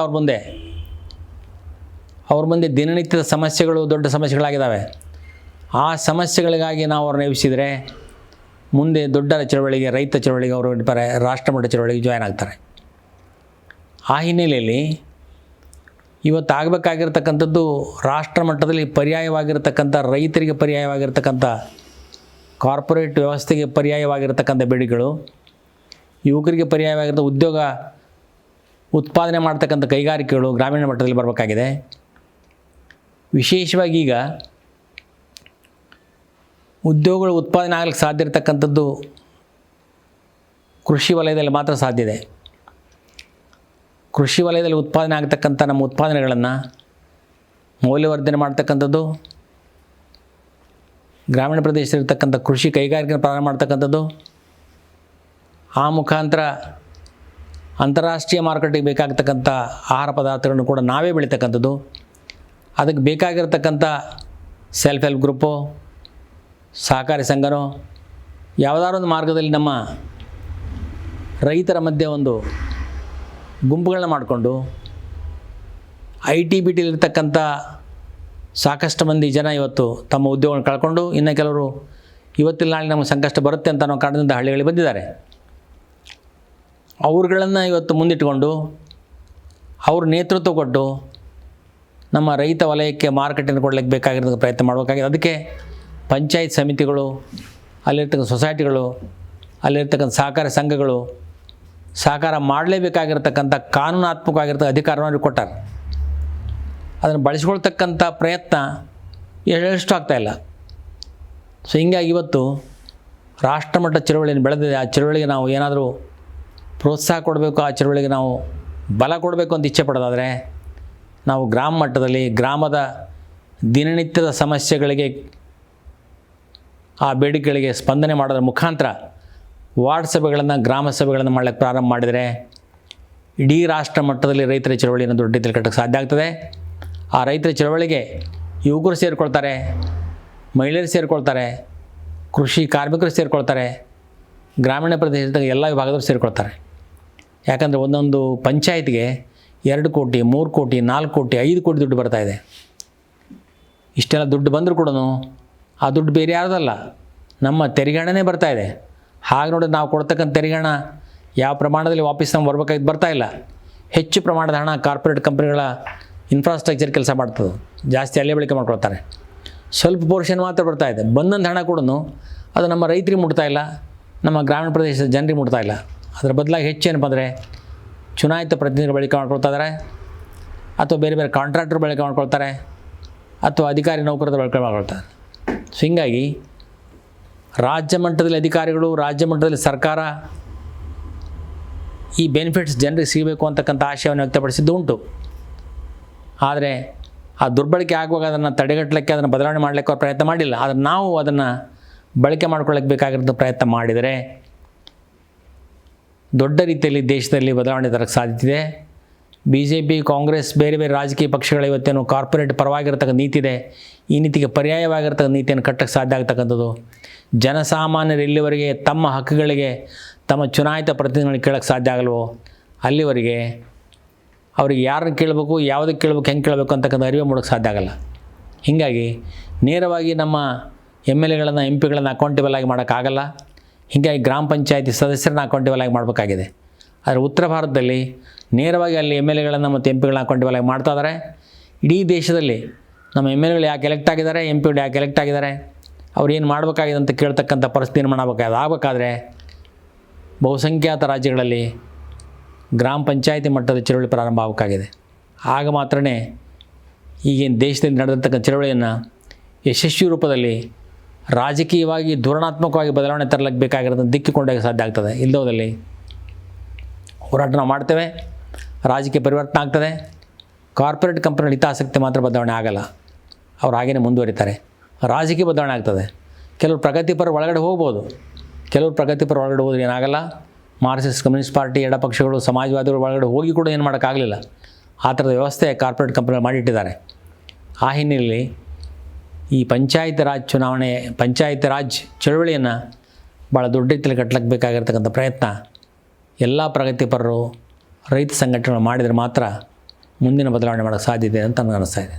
ಅವ್ರ ಮುಂದೆ ದಿನನಿತ್ಯದ ಸಮಸ್ಯೆಗಳು ದೊಡ್ಡ ಸಮಸ್ಯೆಗಳಾಗಿದ್ದಾವೆ. ಆ ಸಮಸ್ಯೆಗಳಿಗಾಗಿ ನಾವು ಅವ್ರನ್ನ ಎಬ್ಬಿಸಿದರೆ ಮುಂದೆ ದೊಡ್ಡ ಚಳವಳಿಗೆ, ರೈತ ಚಳವಳಿಗೆ, ಅವರು ರಾಷ್ಟ್ರಮಟ್ಟ ಚಳವಳಿಗೆ ಜಾಯ್ನ್ ಆಗ್ತಾರೆ. ಆ ಹಿನ್ನೆಲೆಯಲ್ಲಿ ಇವತ್ತು ಆಗಬೇಕಾಗಿರ್ತಕ್ಕಂಥದ್ದು ರಾಷ್ಟ್ರ ಮಟ್ಟದಲ್ಲಿ ಪರ್ಯಾಯವಾಗಿರ್ತಕ್ಕಂಥ, ರೈತರಿಗೆ ಪರ್ಯಾಯವಾಗಿರ್ತಕ್ಕಂಥ, ಕಾರ್ಪೊರೇಟ್ ವ್ಯವಸ್ಥೆಗೆ ಪರ್ಯಾಯವಾಗಿರ್ತಕ್ಕಂಥ ಬೇಡಿಕೆಗಳು, ಯುವಕರಿಗೆ ಪರ್ಯಾಯವಾಗಿರ್ತಕ್ಕಂಥ ಉದ್ಯೋಗ ಉತ್ಪಾದನೆ ಮಾಡ್ತಕ್ಕಂಥ ಕೈಗಾರಿಕೆಗಳು ಗ್ರಾಮೀಣ ಮಟ್ಟದಲ್ಲಿ ಬರಬೇಕಾಗಿದೆ. ವಿಶೇಷವಾಗಿ ಈಗ ಉದ್ಯೋಗಗಳು ಉತ್ಪಾದನೆ ಆಗಲಿಕ್ಕೆ ಸಾಧ್ಯ ಇರತಕ್ಕಂಥದ್ದು ಕೃಷಿ ವಲಯದಲ್ಲಿ ಮಾತ್ರ ಸಾಧ್ಯ ಇದೆ. ಕೃಷಿ ವಲಯದಲ್ಲಿ ಉತ್ಪಾದನೆ ಆಗ್ತಕ್ಕಂಥ ನಮ್ಮ ಉತ್ಪಾದನೆಗಳನ್ನು ಮೌಲ್ಯವರ್ಧನೆ ಮಾಡ್ತಕ್ಕಂಥದ್ದು, ಗ್ರಾಮೀಣ ಪ್ರದೇಶದಲ್ಲಿರ್ತಕ್ಕಂಥ ಕೃಷಿ ಕೈಗಾರಿಕೆ ಪ್ರಾರಂಭ ಮಾಡ್ತಕ್ಕಂಥದ್ದು, ಆ ಮುಖಾಂತರ ಅಂತಾರಾಷ್ಟ್ರೀಯ ಮಾರುಕಟ್ಟೆಗೆ ಬೇಕಾಗ್ತಕ್ಕಂಥ ಆಹಾರ ಪದಾರ್ಥಗಳನ್ನು ಕೂಡ ನಾವೇ ಬೆಳೀತಕ್ಕಂಥದ್ದು, ಅದಕ್ಕೆ ಬೇಕಾಗಿರ್ತಕ್ಕಂಥ ಸೆಲ್ಫ್ ಹೆಲ್ಪ್ ಗ್ರೂಪು, ಸಹಕಾರಿ ಸಂಘನೋ ಯಾವುದಾದ್ರು ಒಂದು ಮಾರ್ಗದಲ್ಲಿ ನಮ್ಮ ರೈತರ ಮಧ್ಯೆ ಒಂದು ಗುಂಪುಗಳನ್ನ ಮಾಡಿಕೊಂಡು ITBTಲಿರ್ತಕ್ಕಂಥ ಸಾಕಷ್ಟು ಮಂದಿ ಜನ ಇವತ್ತು ತಮ್ಮ ಉದ್ಯೋಗಗಳನ್ನು ಕಳ್ಕೊಂಡು, ಇನ್ನು ಕೆಲವರು ಇವತ್ತಿನ ನಾಳೆ ನಮಗೆ ಸಂಕಷ್ಟ ಬರುತ್ತೆ ಅಂತ ಅನ್ನೋ ಕಾರಣದಿಂದ ಹಳ್ಳಿಗಳಿಗೆ ಬಂದಿದ್ದಾರೆ. ಅವ್ರುಗಳನ್ನು ಇವತ್ತು ಮುಂದಿಟ್ಟುಕೊಂಡು ಅವ್ರ ನೇತೃತ್ವ ಕೊಟ್ಟು ನಮ್ಮ ರೈತ ವಲಯಕ್ಕೆ ಮಾರುಕಟ್ಟೆಯನ್ನು ಕೊಡಲಿಕ್ಕೆ ಬೇಕಾಗಿರೋದಕ್ಕೆ ಪ್ರಯತ್ನ ಮಾಡಬೇಕಾಗಿದೆ. ಅದಕ್ಕೆ ಪಂಚಾಯತ್ ಸಮಿತಿಗಳು, ಅಲ್ಲಿರ್ತಕ್ಕಂಥ ಸೊಸೈಟಿಗಳು, ಅಲ್ಲಿರ್ತಕ್ಕಂಥ ಸಹಕಾರ ಸಂಘಗಳು ಸಹಕಾರ ಮಾಡಲೇಬೇಕಾಗಿರ್ತಕ್ಕಂಥ ಕಾನೂನಾತ್ಮಕವಾಗಿರ್ತಕ್ಕಂಥ ಅಧಿಕಾರವನ್ನು ಕೊಟ್ಟಾರೆ. ಅದನ್ನು ಬಳಸ್ಕೊಳ್ತಕ್ಕಂಥ ಪ್ರಯತ್ನ ಎಷ್ಟು ಆಗ್ತಾಯಿಲ್ಲ. ಸೊ ಹೀಗಾಗಿ ಇವತ್ತು ರಾಷ್ಟ್ರಮಟ್ಟ ಚಳವಳಿಯನ್ನು ಬೆಳೆದಿದೆ. ಆ ಚಳವಳಿಗೆ ನಾವು ಏನಾದರೂ ಪ್ರೋತ್ಸಾಹ ಕೊಡಬೇಕು, ಆ ಚಳವಳಿಗೆ ನಾವು ಬಲ ಕೊಡಬೇಕು ಅಂತ ಇಚ್ಛೆ ಪಡೋದಾದರೆ ನಾವು ಗ್ರಾಮ ಮಟ್ಟದಲ್ಲಿ ಗ್ರಾಮದ ದಿನನಿತ್ಯದ ಸಮಸ್ಯೆಗಳಿಗೆ, ಆ ಬೇಡಿಕೆಗಳಿಗೆ ಸ್ಪಂದನೆ ಮಾಡೋದ್ರ ಮುಖಾಂತರ ವಾರ್ಡ್ ಸಭೆಗಳನ್ನು ಗ್ರಾಮ ಸಭೆಗಳನ್ನು ಮಾಡಲಿಕ್ಕೆ ಪ್ರಾರಂಭ ಮಾಡಿದರೆ ಇಡೀ ರಾಷ್ಟ್ರ ಮಟ್ಟದಲ್ಲಿ ರೈತರ ಚಳವಳಿಯನ್ನು ದೊಡ್ಡ ರೀತಿಯಲ್ಲಿ ಕಟ್ಟಕ್ಕೆ ಸಾಧ್ಯ ಆಗ್ತದೆ. ಆ ರೈತರ ಚಳವಳಿಗೆ ಯುವಕರು ಸೇರಿಕೊಳ್ತಾರೆ, ಮಹಿಳೆಯರು ಸೇರಿಕೊಳ್ತಾರೆ, ಕೃಷಿ ಕಾರ್ಮಿಕರು ಸೇರಿಕೊಳ್ತಾರೆ, ಗ್ರಾಮೀಣ ಪ್ರದೇಶದ ಎಲ್ಲ ವಿಭಾಗದವರು ಸೇರಿಕೊಳ್ತಾರೆ. ಯಾಕಂದರೆ ಒಂದೊಂದು ಪಂಚಾಯತ್ಗೆ 2 ಕೋಟಿ 3 ಕೋಟಿ 4 ಕೋಟಿ 5 ಕೋಟಿ ದುಡ್ಡು ಬರ್ತಾಯಿದೆ. ಇಷ್ಟೆಲ್ಲ ದುಡ್ಡು ಬಂದರೂ ಕೂಡ ಆ ದುಡ್ಡು ಬೇರೆ ಯಾವುದಲ್ಲ, ನಮ್ಮ ತೆರಿಗೆ ಹಣನೇ ಬರ್ತಾಯಿದೆ. ಹಾಗೆ ನೋಡಿ ನಾವು ಕೊಡ್ತಕ್ಕಂಥ ತೆರಿಗೆ ಹಣ ಯಾವ ಪ್ರಮಾಣದಲ್ಲಿ ವಾಪಸ್ ನಮ್ಗೆ ಬರ್ಬೇಕಾಗಿದ್ದು ಬರ್ತಾಯಿಲ್ಲ. ಹೆಚ್ಚು ಪ್ರಮಾಣದ ಹಣ ಕಾರ್ಪೊರೇಟ್ ಕಂಪ್ನಿಗಳ ಇನ್ಫ್ರಾಸ್ಟ್ರಕ್ಚರ್ ಕೆಲಸ ಮಾಡ್ತದೆ, ಜಾಸ್ತಿ ಅಲ್ಲೇ ಬಳಕೆ ಮಾಡ್ಕೊಳ್ತಾರೆ. ಸ್ವಲ್ಪ ಪೋರ್ಷನ್ ಮಾತ್ರ ಬರ್ತಾಯಿದೆ. ಬಂದಂಥ ಹಣ ಕೂಡ ಅದು ನಮ್ಮ ರೈತರಿಗೆ ಮುಟ್ತಾಯಿಲ್ಲ, ನಮ್ಮ ಗ್ರಾಮೀಣ ಪ್ರದೇಶದ ಜನರಿಗೆ ಮುಟ್ತಾಯಿಲ್ಲ. ಅದರ ಬದಲಾಗಿ ಹೆಚ್ಚೇನಪ್ಪ ಅಂದರೆ ಚುನಾಯಿತ ಪ್ರತಿನಿಧಿಗಳು ಬಳಕೆ ಮಾಡ್ಕೊಳ್ತಾ ಇದ್ದಾರೆ, ಅಥವಾ ಬೇರೆ ಬೇರೆ ಕಾಂಟ್ರಾಕ್ಟರ್ ಬಳಕೆ ಮಾಡ್ಕೊಳ್ತಾರೆ, ಅಥವಾ ಅಧಿಕಾರಿ ನೌಕರರ ಬಳಕೆ ಮಾಡ್ಕೊಳ್ತಾರೆ. ಸೊ ಹೀಗಾಗಿ ರಾಜ್ಯ ಮಟ್ಟದಲ್ಲಿ ಅಧಿಕಾರಿಗಳು, ರಾಜ್ಯ ಮಟ್ಟದಲ್ಲಿ ಸರ್ಕಾರ ಈ ಬೆನಿಫಿಟ್ಸ್ ಜನರಿಗೆ ಸಿಗಬೇಕು ಅಂತಕ್ಕಂಥ ಆಶಯವನ್ನು ವ್ಯಕ್ತಪಡಿಸಿದ್ದು ಉಂಟು. ಆದರೆ ಆ ದುರ್ಬಳಕೆ ಆಗುವಾಗ ಅದನ್ನು ತಡೆಗಟ್ಟಲಿಕ್ಕೆ, ಅದನ್ನು ಬದಲಾವಣೆ ಮಾಡಲಿಕ್ಕೆ ಅವ್ರು ಪ್ರಯತ್ನ ಮಾಡಿಲ್ಲ. ಆದರೆ ನಾವು ಅದನ್ನು ಬಳಕೆ ಮಾಡ್ಕೊಳ್ಳೋಕ್ಕೆ ಬೇಕಾಗಿರೋದು ಪ್ರಯತ್ನ ಮಾಡಿದರೆ ದೊಡ್ಡ ರೀತಿಯಲ್ಲಿ ದೇಶದಲ್ಲಿ ಬದಲಾವಣೆ ತರಕ್ಕೆ ಸಾಧ್ಯತೆ ಇದೆ. BJP, ಕಾಂಗ್ರೆಸ್, ಬೇರೆ ಬೇರೆ ರಾಜಕೀಯ ಪಕ್ಷಗಳ ಇವತ್ತೇನು ಕಾರ್ಪೊರೇಟ್ ಪರವಾಗಿರ್ತಕ್ಕಂಥ ನೀತಿ ಇದೆ, ಈ ನೀತಿಗೆ ಪರ್ಯಾಯವಾಗಿರ್ತಕ್ಕಂಥ ನೀತಿಯನ್ನು ಕಟ್ಟಕ್ಕೆ ಸಾಧ್ಯ ಆಗ್ತಕ್ಕಂಥದ್ದು ಜನಸಾಮಾನ್ಯರು ಇಲ್ಲಿವರೆಗೆ ತಮ್ಮ ಹಕ್ಕುಗಳಿಗೆ ತಮ್ಮ ಚುನಾಯಿತ ಪ್ರತಿನಿಧಿಗಳಿಗೆ ಕೇಳೋಕ್ಕೆ ಸಾಧ್ಯ ಆಗಲ್ವೋ ಅಲ್ಲಿವರೆಗೆ ಅವ್ರಿಗೆ ಯಾರನ್ನು ಕೇಳಬೇಕು, ಯಾವುದಕ್ಕೆ ಕೇಳಬೇಕು, ಹೆಂಗೆ ಕೇಳಬೇಕು ಅಂತಕ್ಕಂಥ ಅರಿವು ಮೂಡೋಕ್ಕೆ ಸಾಧ್ಯ ಆಗಲ್ಲ. ಹೀಗಾಗಿ ನೇರವಾಗಿ ನಮ್ಮ MLAಗಳನ್ನು MP ಗಳನ್ನು ಅಕೌಂಟೇಬಲ್ ಆಗಿ ಮಾಡೋಕ್ಕಾಗಲ್ಲ. ಹೀಗಾಗಿ ಗ್ರಾಮ ಪಂಚಾಯತಿ ಸದಸ್ಯರನ್ನ ಅಕೌಂಟೇಬಲ್ ಆಗಿ ಮಾಡಬೇಕಾಗಿದೆ. ಆದರೆ ಉತ್ತರ ಭಾರತದಲ್ಲಿ ನೇರವಾಗಿ ಅಲ್ಲಿ MLAಗಳನ್ನು ಮತ್ತು MP ಗಳನ್ನ ಅಕೌಂಟೇಬಲ್ ಆಗಿ ಮಾಡ್ತಾ ಇದ್ದಾರೆ. ಇಡೀ ದೇಶದಲ್ಲಿ ನಮ್ಮ MLAಗಳು ಯಾಕೆ ಎಲೆಕ್ಟ್ ಆಗಿದ್ದಾರೆ, MP ಯಾಕೆ ಎಲೆಕ್ಟ್ ಆಗಿದ್ದಾರೆ, ಅವ್ರು ಏನು ಮಾಡಬೇಕಾಗಿದೆ ಅಂತ ಕೇಳ್ತಕ್ಕಂಥ ಪರಿಸ್ಥಿತಿ ನಿರ್ಮಾಣ ಆಗಬೇಕಾದ್ರೆ ಬಹುಸಂಖ್ಯಾತ ರಾಜ್ಯಗಳಲ್ಲಿ ಗ್ರಾಮ ಪಂಚಾಯತಿ ಮಟ್ಟದ ಚಳವಳಿ ಪ್ರಾರಂಭ ಆಗಬೇಕಾಗಿದೆ. ಆಗ ಮಾತ್ರನೇ ಈಗೇನು ದೇಶದಲ್ಲಿ ನಡೆದಿರ್ತಕ್ಕಂಥ ಚಳವಳಿಯನ್ನು ಯಶಸ್ವಿ ರೂಪದಲ್ಲಿ ರಾಜಕೀಯವಾಗಿ ಧೋರಣಾತ್ಮಕವಾಗಿ ಬದಲಾವಣೆ ತರಲಿಕ್ಕೆ ಬೇಕಾಗಿರೋದನ್ನು ದಿಕ್ಕಿಕೊಂಡಾಗ ಸಾಧ್ಯ ಆಗ್ತದೆ. ಇಲ್ಲದೋದಲ್ಲಿ ಹೋರಾಟ ನಾವು ಮಾಡ್ತೇವೆ, ರಾಜಕೀಯ ಪರಿವರ್ತನೆ ಆಗ್ತದೆ. ಕಾರ್ಪೊರೇಟ್ ಕಂಪ್ನಿಗಳ ಹಿತಾಸಕ್ತಿ ಮಾತ್ರ ಬದಲಾವಣೆ ಆಗಲ್ಲ, ಅವ್ರು ಹಾಗೇ ಮುಂದುವರಿತಾರೆ. ರಾಜಕೀಯ ಬದಲಾವಣೆ ಆಗ್ತದೆ. ಕೆಲವರು ಪ್ರಗತಿಪರ ಒಳಗಡೆ ಹೋಗ್ಬೋದು, ಕೆಲವರು ಪ್ರಗತಿಪರ ಒಳಗಡೆ ಹೋದ್ರೆ ಏನಾಗಲ್ಲ. ಮಾರ್ಕ್ಸಿಸ್ಟ್ ಕಮ್ಯುನಿಸ್ಟ್ ಪಾರ್ಟಿ, ಎಡಪಕ್ಷಗಳು, ಸಮಾಜವಾದಿಗಳು ಒಳಗಡೆ ಹೋಗಿ ಕೂಡ ಏನು ಮಾಡೋಕ್ಕಾಗಲಿಲ್ಲ. ಆ ಥರದ ವ್ಯವಸ್ಥೆ ಕಾರ್ಪೊರೇಟ್ ಕಂಪ್ನಿಗಳು ಮಾಡಿಟ್ಟಿದ್ದಾರೆ. ಆ ಹಿನ್ನೆಲೆಯಲ್ಲಿ ಈ ಪಂಚಾಯತ್ ರಾಜ್ ಚುನಾವಣೆ, ಪಂಚಾಯತ್ ರಾಜ್ ಚಳವಳಿಯನ್ನು ಭಾಳ ದೊಡ್ಡ ರೀತಿಯಲ್ಲಿ ಕಟ್ಟಲಿಕ್ಕೆ ಬೇಕಾಗಿರ್ತಕ್ಕಂಥ ಪ್ರಯತ್ನ ಎಲ್ಲ ಪ್ರಗತಿಪರರು, ರೈತ ಸಂಘಟನೆಗಳು ಮಾಡಿದರೆ ಮಾತ್ರ ಮುಂದಿನ ಬದಲಾವಣೆ ಮಾಡೋಕ್ಕೆ ಸಾಧ್ಯತೆ ಅಂತ ನನಗೆ ಅನ್ನಿಸ್ತಾ ಇದೆ.